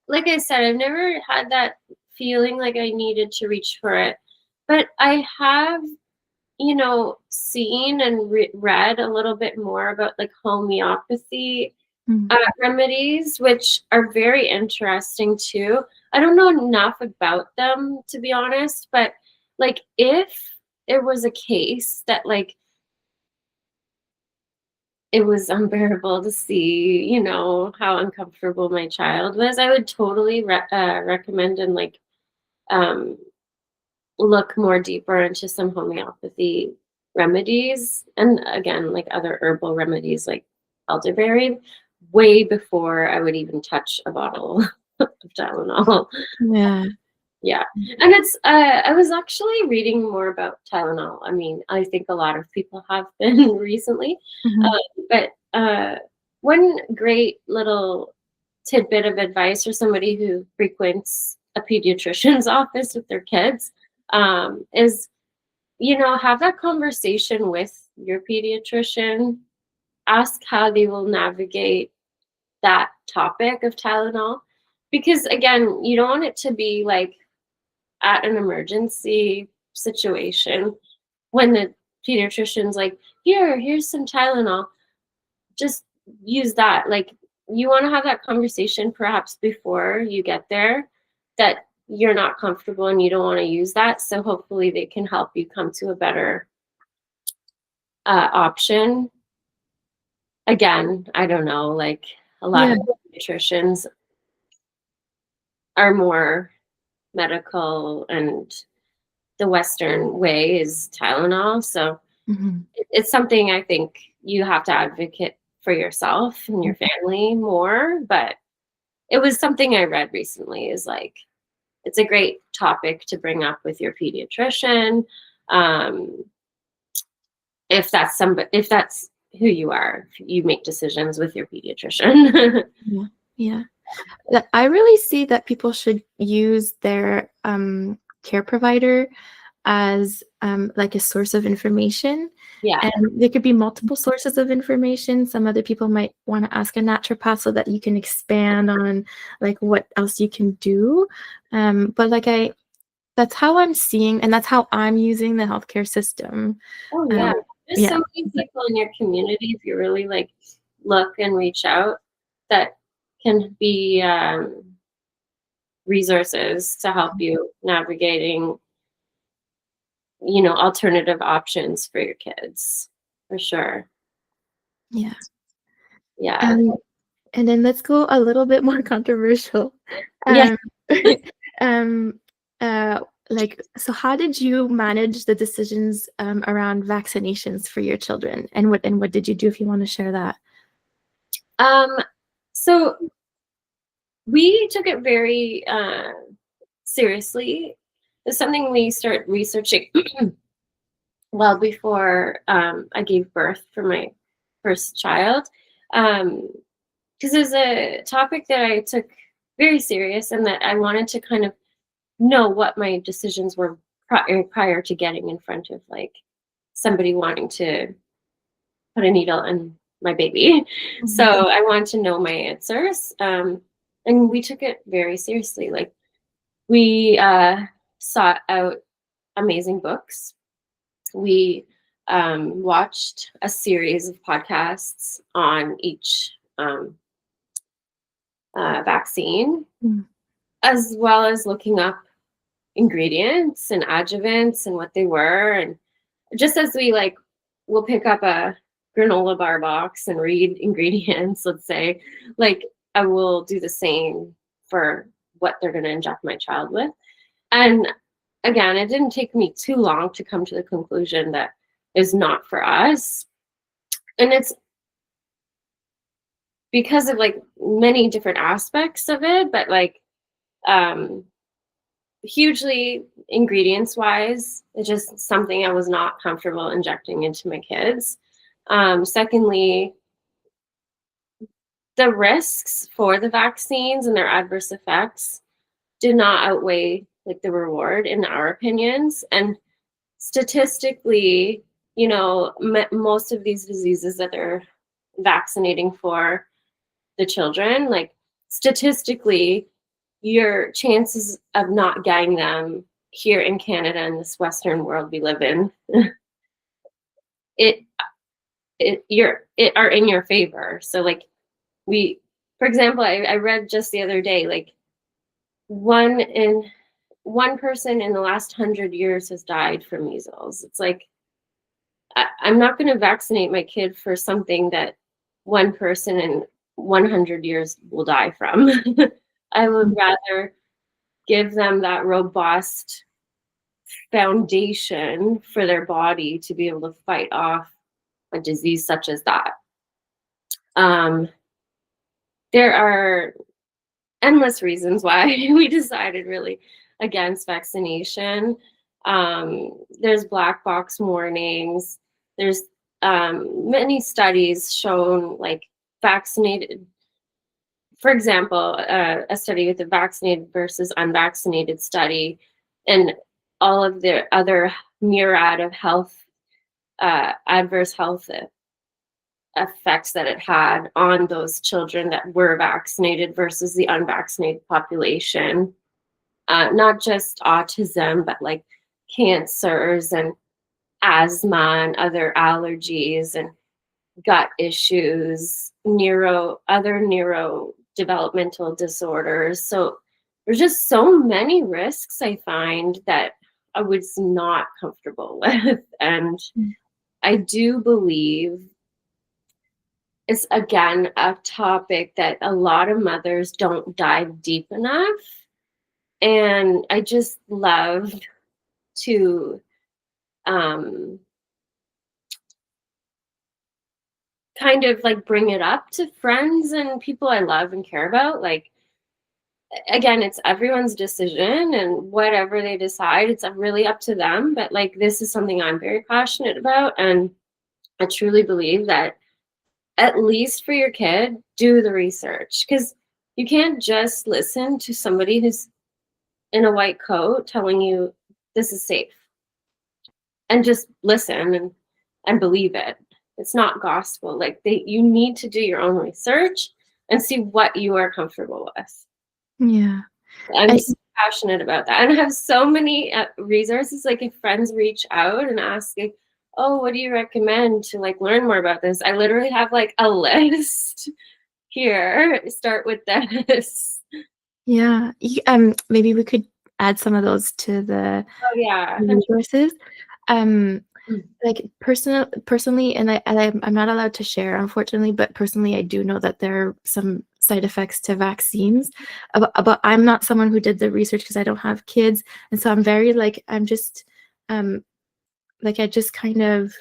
like I said, I've never had that feeling like I needed to reach for it. But I have, you know, seen and read a little bit more about like homeopathy remedies, which are very interesting too. I don't know enough about them, to be honest, but like if it was a case that like it was unbearable to see, you know, how uncomfortable my child was, I would totally recommend and like look more deeper into some homeopathy remedies, and again, like other herbal remedies like elderberry, way before I would even touch a bottle of Tylenol. Yeah. And it's, I was actually reading more about Tylenol. I mean, I think a lot of people have been recently. Mhm. But one great little tidbit of advice for somebody who frequents a pediatrician's office with their kids is, have that conversation with your pediatrician. Ask how they will navigate that topic of Tylenol. Because again, you don't want it to be like at an emergency situation when the pediatrician's like, here's some Tylenol, just use that. Like, you want to have that conversation perhaps before you get there, that you're not comfortable and you don't want to use that. So hopefully they can help you come to a better option. Again, I don't know, like a lot Yeah. of pediatricians are more medical, and the Western way is Tylenol. So Mhm. it's something I think you have to advocate for yourself and your family more. But it was something I read recently, is like, it's a great topic to bring up with your pediatrician. Um, if that's who you are, if you make decisions with your pediatrician. Yeah. Yeah. I really see that people should use their care provider as like a source of information. Yeah. And there could be multiple sources of information. Some other people might want to ask a naturopath so that you can expand on like what else you can do. But like that's how I'm seeing, and that's how I'm using the healthcare system. Oh yeah. Um, There's yeah. so many people in your community, if you really like look and reach out, that can be resources to help you navigating, alternative options for your kids, for sure. Yeah. Yeah. And and then let's go a little bit more controversial. Yeah. Um, um, like, so how did you manage the decisions around vaccinations for your children, and what did you do, if you want to share that? Um, so we took it very seriously. It's something we started researching well before I gave birth for my first child. Because it was a topic that I took very serious, and that I wanted to kind of know what my decisions were prior to getting in front of like somebody wanting to put a needle in my baby. So Mhm. I wanted to know my answers. And we took it very seriously. Like, we sought out amazing books. We watched a series of podcasts on each vaccine, Mm. as well as looking up ingredients and adjuvants and what they were. And just as we like, we'll pick up a granola bar box and read ingredients, let's say, like, I will do the same for what they're going to inject my child with. And again, it didn't take me too long to come to the conclusion that is not for us. And it's because of like many different aspects of it, but like um hugely ingredients wise, it's just something I was not comfortable injecting into my kids. Secondly, the risks for the vaccines and their adverse effects did not outweigh like the reward in our opinions. And statistically, most of these diseases that they're vaccinating for the children, like, statistically, your chances of not getting them here in Canada, in this Western world we live in, it it are in your favor. So like, we, for example, I read just the other day, like, one person in the last 100 years has died from measles. It's like, I'm not going to vaccinate my kid for something that one person in 100 years will die from. I would rather give them that robust foundation for their body to be able to fight off a disease such as that. Um, there are endless reasons why we decided, really. against vaccination. There's black box warnings. There's many studies shown like vaccinated, for example, a study with a vaccinated versus unvaccinated study, and all of the other myriad of health adverse health effects that it had on those children that were vaccinated versus the unvaccinated population. Not just autism, but like cancers and asthma and other allergies and gut issues, other neurodevelopmental disorders. So there's just so many risks I find that I was not comfortable with. And I do believe it's, again, a topic that a lot of mothers don't dive deep enough. And I just love to kind of like bring it up to friends and people I love and care about. Like, again, it's everyone's decision, and whatever they decide, it's really up to them. But like, this is something I'm very passionate about. And I truly believe that, at least for your kid, do the research, because you can't just listen to somebody who's in a white coat telling you this is safe and just listen and believe it. It's not gospel. Like, you need to do your own research and see what you are comfortable with. Yeah. I'm so passionate about that, and I have so many resources. Like, if friends reach out and ask, like, oh, what do you recommend to like learn more about this? I literally have like a list here. Start with this. Yeah. Maybe we could add some of those to the resources. Like personally, and I'm not allowed to share, unfortunately, but personally, I do know that there are some side effects to vaccines. But I'm not someone who did the research because I don't have kids, and so I'm very like I'm just like I just kind of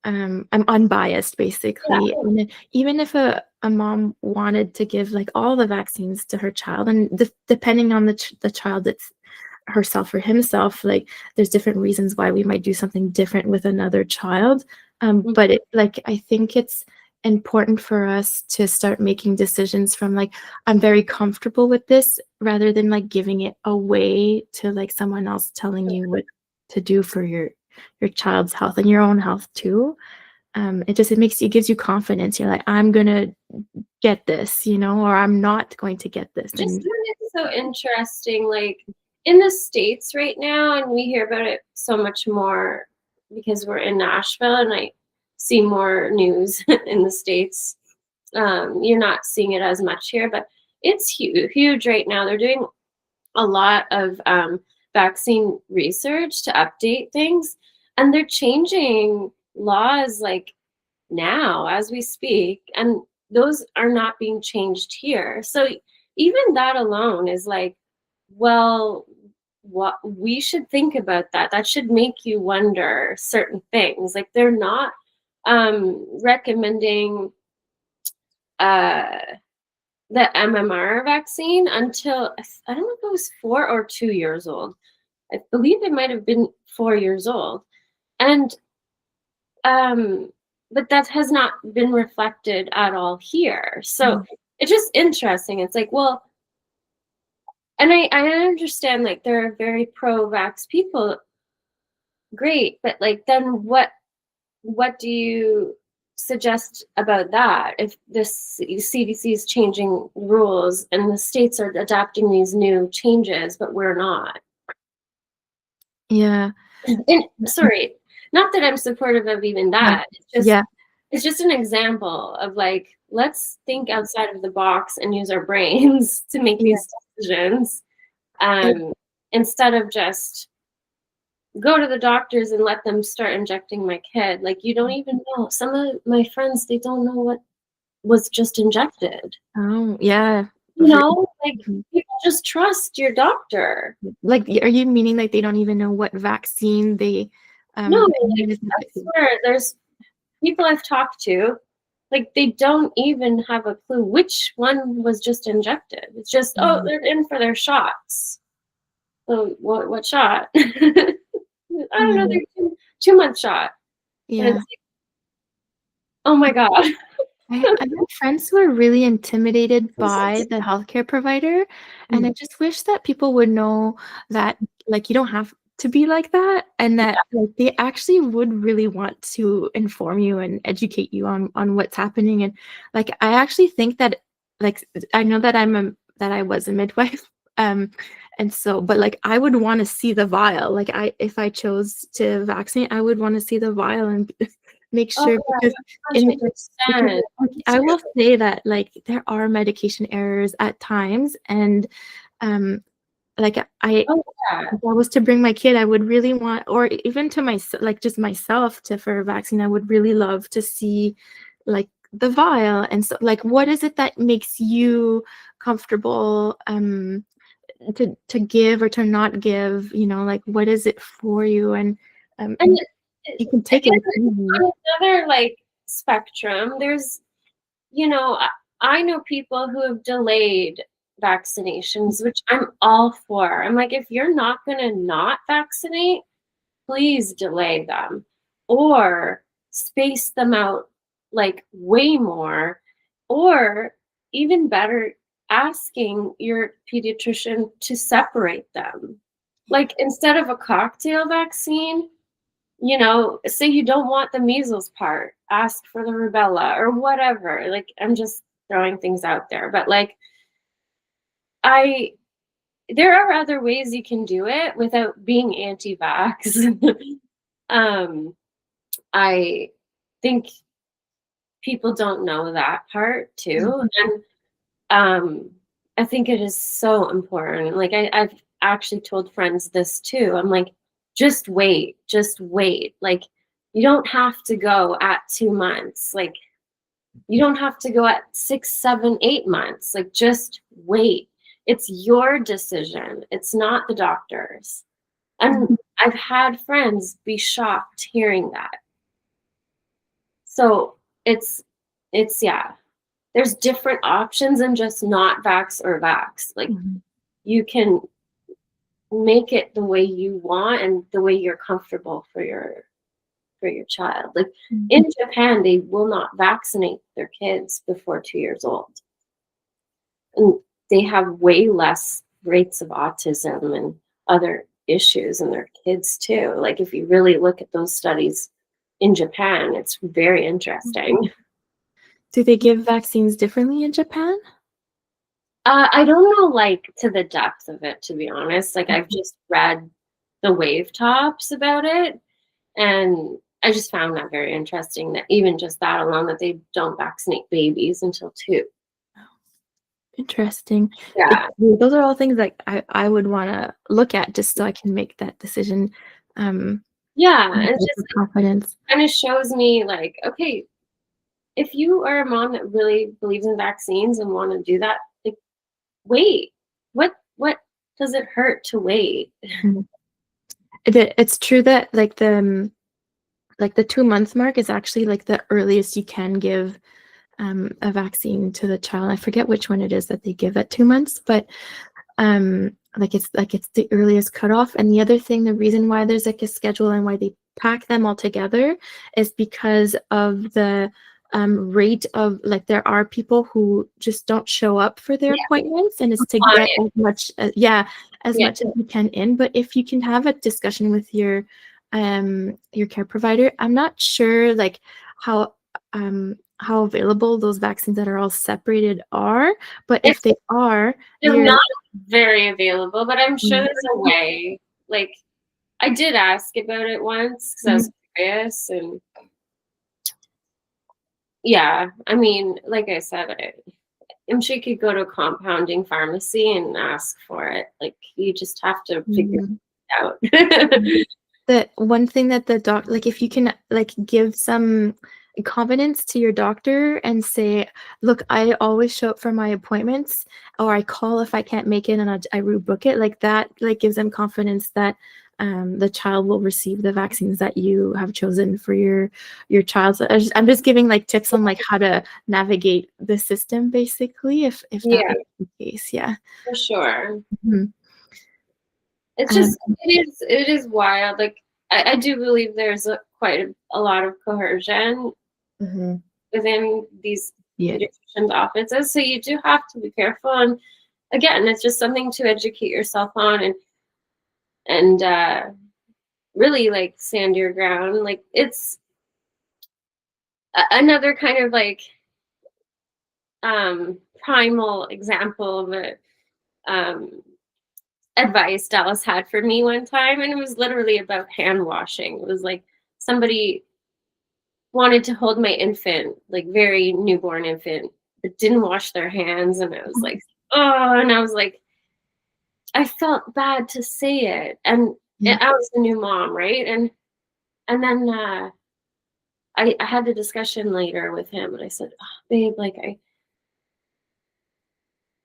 I'm unbiased basically. Yeah. And even if a mom wanted to give like all the vaccines to her child, and depending on the child, it's herself or himself, like there's different reasons why we might do something different with another child, but I think it's important for us to start making decisions from like, I'm very comfortable with this, rather than like giving it away to like someone else telling you what to do for your child's health and your own health too. It gives you confidence. You're like, I'm gonna get this, or I'm not going to get this. Just it's so interesting, like in the States right now, and we hear about it so much more because we're in Nashville, and I see more news in the States. You're not seeing it as much here, but it's huge right now. They're doing a lot of vaccine research to update things, and they're changing laws like now as we speak, and those are not being changed here. So even that alone is like, well, what we should think about that should make you wonder certain things. Like, they're not recommending the MMR vaccine until, I don't know if it was 4 or 2 years old. I believe it might have been 4 years old. And but that has not been reflected at all here. So it's just interesting. It's like, well, and I understand, like, there are very pro-vax people, great, but like, then what do you suggest about that if this CDC is changing rules and the states are adapting these new changes, but we're not? Yeah. And sorry, not that I'm supportive of even that. It's just an example of like, let's think outside of the box and use our brains to make these decisions, instead of just go to the doctors and let them start injecting my kid. Like, you don't even know. Some of my friends, they don't know what was just injected. Oh, yeah. Like, people just trust your doctor. Like, are you meaning like they don't even know what vaccine they no, like, I swear, there's people I've talked to, like, they don't even have a clue which one was just injected. It's just, oh, they're in for their shots. So what shot? I don't know, they're 2-month shot. And Yeah. it's like, oh my God. I have friends who are really intimidated by the healthcare provider, and I just wish that people would know that, like, you don't have to be like that, and that, like, they actually would really want to inform you and educate you on what's happening. And, like, I actually think that, like, I know that that I was a midwife, and so, but, like, I would wanna see the vial. Like, if I chose to vaccinate, I would wanna see the vial and make Oh sure, because yeah, in because 100%. I will say that, like, there are medication errors at times, and, like, Oh yeah. if I was to bring my kid, I would really want, or even to like, just myself, to for a vaccine, I would really love to see, like, the vial. And so, like, what is it that makes you comfortable, to give or to not give, like, what is it for you? And, And you can take it again, with ease. on another like spectrum, there's, you know, I know people who have delayed vaccinations, which I'm all for. I'm like, if you're not going to not vaccinate, please delay them or space them out like way more, or even better, asking your pediatrician to separate them. Like instead of a cocktail vaccine, say you don't want the measles part, ask for the rubella or whatever. Like, I'm just throwing things out there, but like, I, there are other ways you can do it without being anti-vax. I think people don't know that part too. And I think it is so important. Like, I've actually told friends this too. I'm like, just wait, just wait. Like, you don't have to go at 2 months. Like, you don't have to go at 6, 7, 8 months. Like, just wait. It's your decision. It's not the doctor's. And I've had friends be shocked hearing that. So yeah, there's different options and just not vax or vax. Like, you can make it the way you want and the way you're comfortable for your child. Like in Japan, they will not vaccinate their kids before 2 years old. And they have way less rates of autism and other issues in their kids too. Like if you really look at those studies in Japan, it's very interesting. Do they give vaccines differently in Japan? I don't know, like, to the depth of it, to be honest. Like, I've just read the wave tops about it, and I just found that very interesting, that even just that alone, that they don't vaccinate babies until 2. Interesting. Yeah. Those are all things that I would want to look at, just so I can make that decision. Yeah, and it's With just confidence. kind of shows me, like, okay, if you are a mom that really believes in vaccines and want to do that, like, wait. What does it hurt to wait? It's true that, like, the 2-month mark is actually, like, the earliest you can give a vaccine to the child. I forget which one it is that they give at 2 months, but it's the earliest cutoff. And the other thing, the reason why there's like a schedule and why they pack them all together, is because of the rate of, like, there are people who just don't show up for their appointments, and it's to get as much much as you can in. But if you can have a discussion with your care provider, I'm not sure, like, how available those vaccines that are all separated are, but if they are, They're not very available, but I'm sure there's a way. Like, I did ask about it once because I was curious, and yeah, I mean, like I said, I'm sure you could go to a compounding pharmacy and ask for it. Like, you just have to figure it out. The one thing that like, if you can, like, give some confidence to your doctor and say, look, I always show up for my appointments, or I call if I can't make it, and I rebook it, like that, like, gives them confidence that the child will receive the vaccines that you have chosen for your child. So I'm just giving, like, tips on, like, how to navigate the system, basically, if that Yeah, is the case. Yeah. for sure. Mhm. It's just, it is wild. Like, I do believe there's quite a lot of coercion within these pediatricians' offices. So you do have to be careful. And again, it's just something to educate yourself on and really like stand your ground. Like, it's another kind of like primal example of a advice Dallas had for me one time, and it was literally about hand washing. It was like somebody wanted to hold my infant, like very newborn infant, but didn't wash their hands, and I was like, oh, and I was like, I felt bad to say it, and I was a new mom, right? And then I had the discussion later with him, and I said, oh, babe, like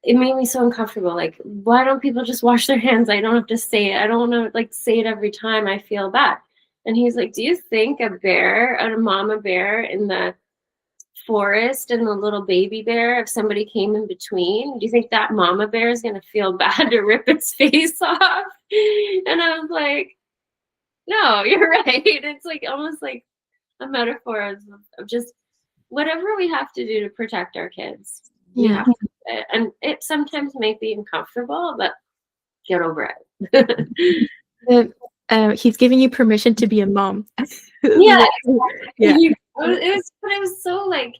it made me so uncomfortable. Like, why don't people just wash their hands? I don't have to say it. I don't want to like say it every time. I feel bad. And he's like, do you think a mama bear in the forest and the little baby bear, if somebody came in between, do you think that mama bear is going to feel bad to rip its face off? And I was like, no, you're right. It's like almost like a metaphor of just whatever we have to do to protect our kids. Yeah. And it sometimes may be uncomfortable, but get over it. He's giving you permission to be a mom. Yeah. It was so like,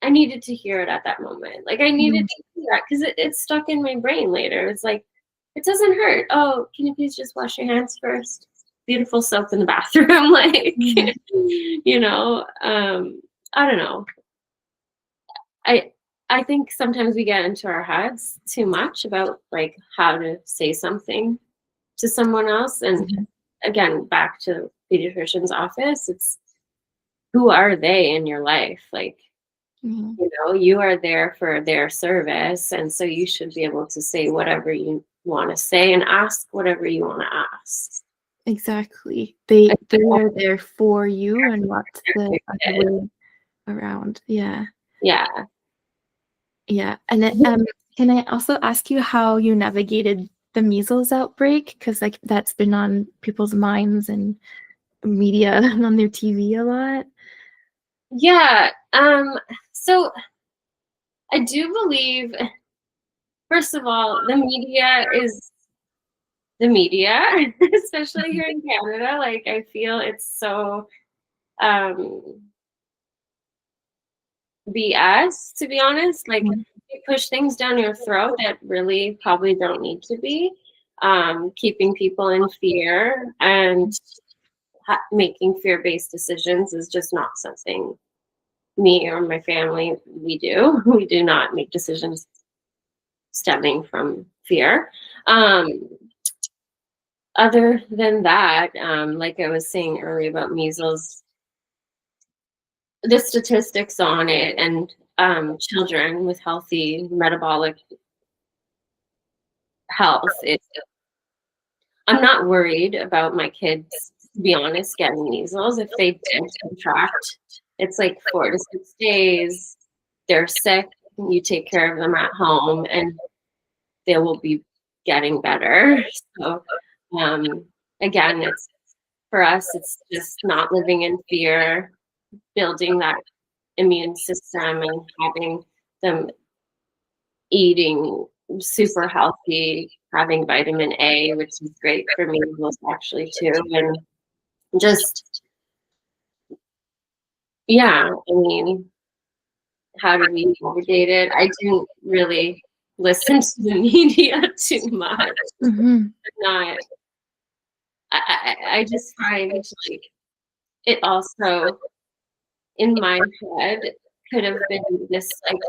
I needed to hear it at that moment. Like, I needed to hear that because it's stuck in my brain later. It's like, it doesn't hurt. Oh, can you please just wash your hands first? Beautiful soap in the bathroom. Like, you know, I don't know. I think sometimes we get into our heads too much about like how to say something to someone else. And again, back to the pediatrician's office, it's who are they in your life? Like, you know, you are there for their service. And so you should be able to say whatever you want to say and ask whatever you want to ask. Exactly. They are there for you and not the other way around. Yeah. Yeah. Yeah. And then, can I also ask you how you navigated the measles outbreak? Because like that's been on people's minds and media and on their TV a lot. Yeah. So I do believe, first of all, the media is the media, especially here in Canada. Like, I feel it's so BS, to be honest. Like, you push things down your throat that really probably don't need to be. Keeping people in fear and making fear-based decisions is just not something me or my family we do. We do not make decisions stemming from fear. Other than that, like I was saying earlier about measles, the statistics on it and children with healthy metabolic health, I'm not worried about my kids, to be honest, getting measles. If they did contract, it's like 4 to 6 days. They're sick, you take care of them at home, and they will be getting better. So again, it's for us, it's just not living in fear, building that immune system and having them eating super healthy, having vitamin A, which is great for measles actually too. And just, yeah, I mean, how do we navigate it? I didn't really listen to the media too much. Not, I just find like it also in my head could have been this like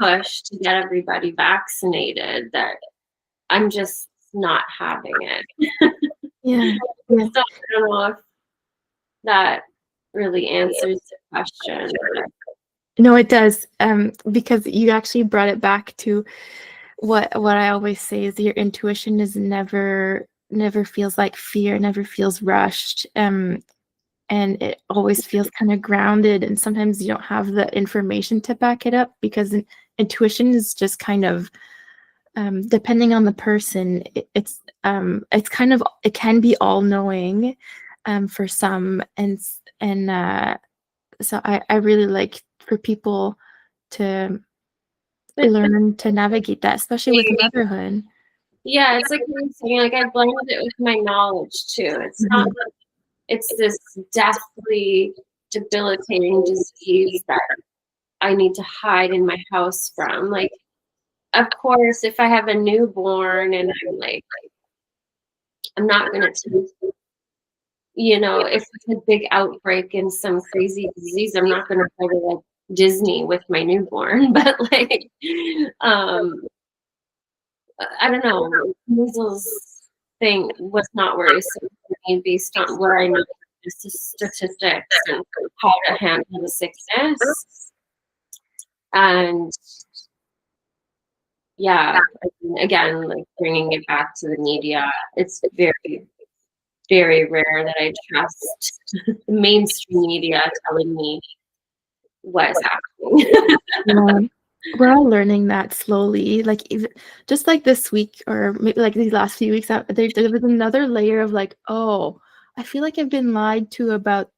push to get everybody vaccinated that I'm just not having it. Yeah. So I don't know if that really answers the question. No, it does. Because you actually brought it back to what I always say is your intuition is never feels like fear, never feels rushed. And it always feels kind of grounded, and sometimes you don't have the information to back it up because intuition is just kind of depending on the person, it's kind of, it can be all knowing for some, and so I really like for people to learn to navigate that, especially with motherhood. Yeah, it's like you're saying, like I blended it with my knowledge too. It's not like it's this deathly debilitating disease that I need to hide in my house from. Like, of course, if I have a newborn and I'm not gonna take, if it's a big outbreak in some crazy disease, I'm not gonna go to like Disney with my newborn. But like, I don't know, measles thing was not worrisome for me based on what I know the statistics and how to handle the sickness. And yeah, again, like bringing it back to the media, it's very, very rare that I trust mainstream media telling me what is happening. We're all learning that slowly, like even just like this week or maybe like these last few weeks, there was another layer of like, oh, I feel like I've been lied to about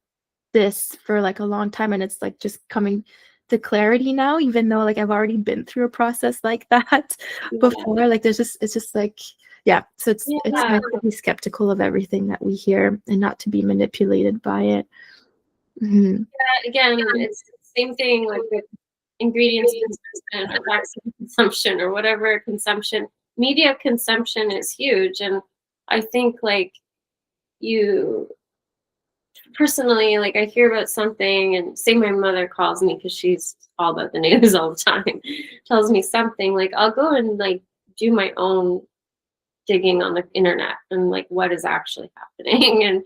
this for like a long time, and it's like just coming to clarity now, even though like I've already been through a process like that before. Like it's just like, yeah, so it's nice to be skeptical of everything that we hear and not to be manipulated by it. Yeah, again, it's the same thing like with ingredients consumption or vaccine consumption or whatever consumption. Media consumption is huge, and I think like you personally, like I hear about something, and say my mother calls me because she's all about the news all the time, tells me something, like I'll go and like do my own digging on the internet and like what is actually happening and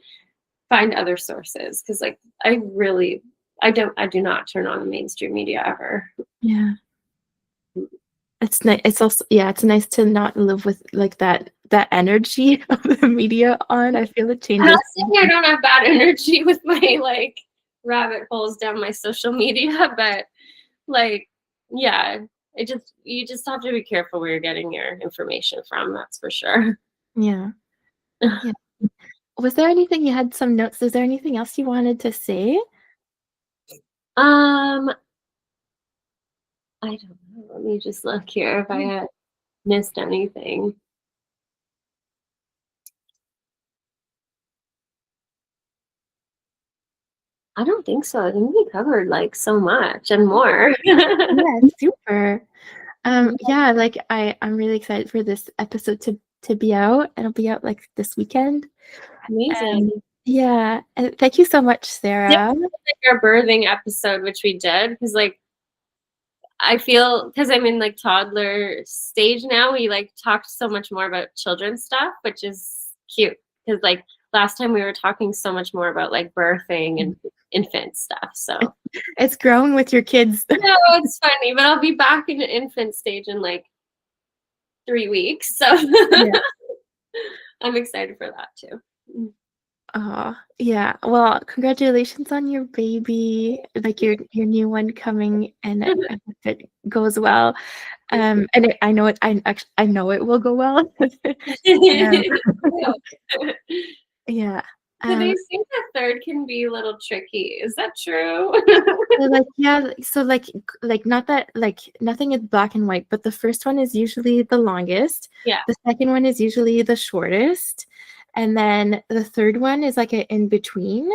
find other sources, because like I do not turn on the mainstream media ever. Yeah, it's nice. It's also, yeah, it's nice to not live with like that energy of the media on. I feel it changes. I'm not saying I don't have bad energy with my like rabbit holes down my social media, but like, yeah, you just have to be careful where you're getting your information from. That's for sure. Yeah. Yeah. Was there anything, you had some notes? Is there anything else you wanted to say? I don't know. Let me just look here if I had missed anything. I don't think so. I think we covered like so much and more. Yeah, super. Yeah, like I'm really excited for this episode to be out. It'll be out like this weekend. Amazing. Yeah, and thank you so much, Sara. Yeah, like our birthing episode, which we did, because like I feel, because I'm in like toddler stage now, we like talked so much more about children's stuff, which is cute, because like last time we were talking so much more about like birthing and infant stuff. So it's growing with your kids. No, it's funny, but I'll be back in the infant stage in like 3 weeks. So yeah. I'm excited for that too. Oh, yeah. Well, congratulations on your baby, like your new one coming, and I hope it goes well. And I know it. I know it will go well. Yeah. So they think the third can be a little tricky. Is that true? Like, yeah. So like not that, like nothing is black and white, but the first one is usually the longest. Yeah. The second one is usually the shortest. And then the third one is like an in between.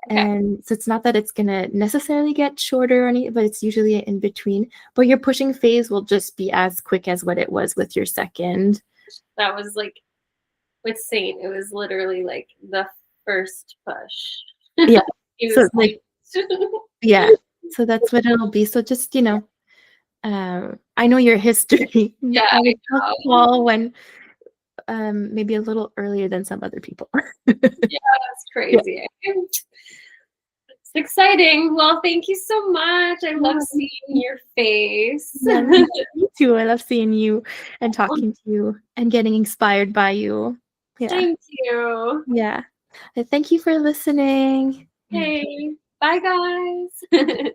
Okay. And so it's not that it's going to necessarily get shorter or anything, but it's usually an in between. But your pushing phase will just be as quick as what it was with your second. That was like with Saint, it was literally like the first push. Yeah. So like, yeah. So that's what it'll be. So just, I know your history. Yeah. I call when maybe a little earlier than some other people. Yeah, that's crazy. Yeah. It's exciting. Well, thank you so much. I love seeing your face. Yeah, me too. I love seeing you and talking to you and getting inspired by you. Yeah. Thank you. Yeah. Thank you for listening. Hey, bye guys.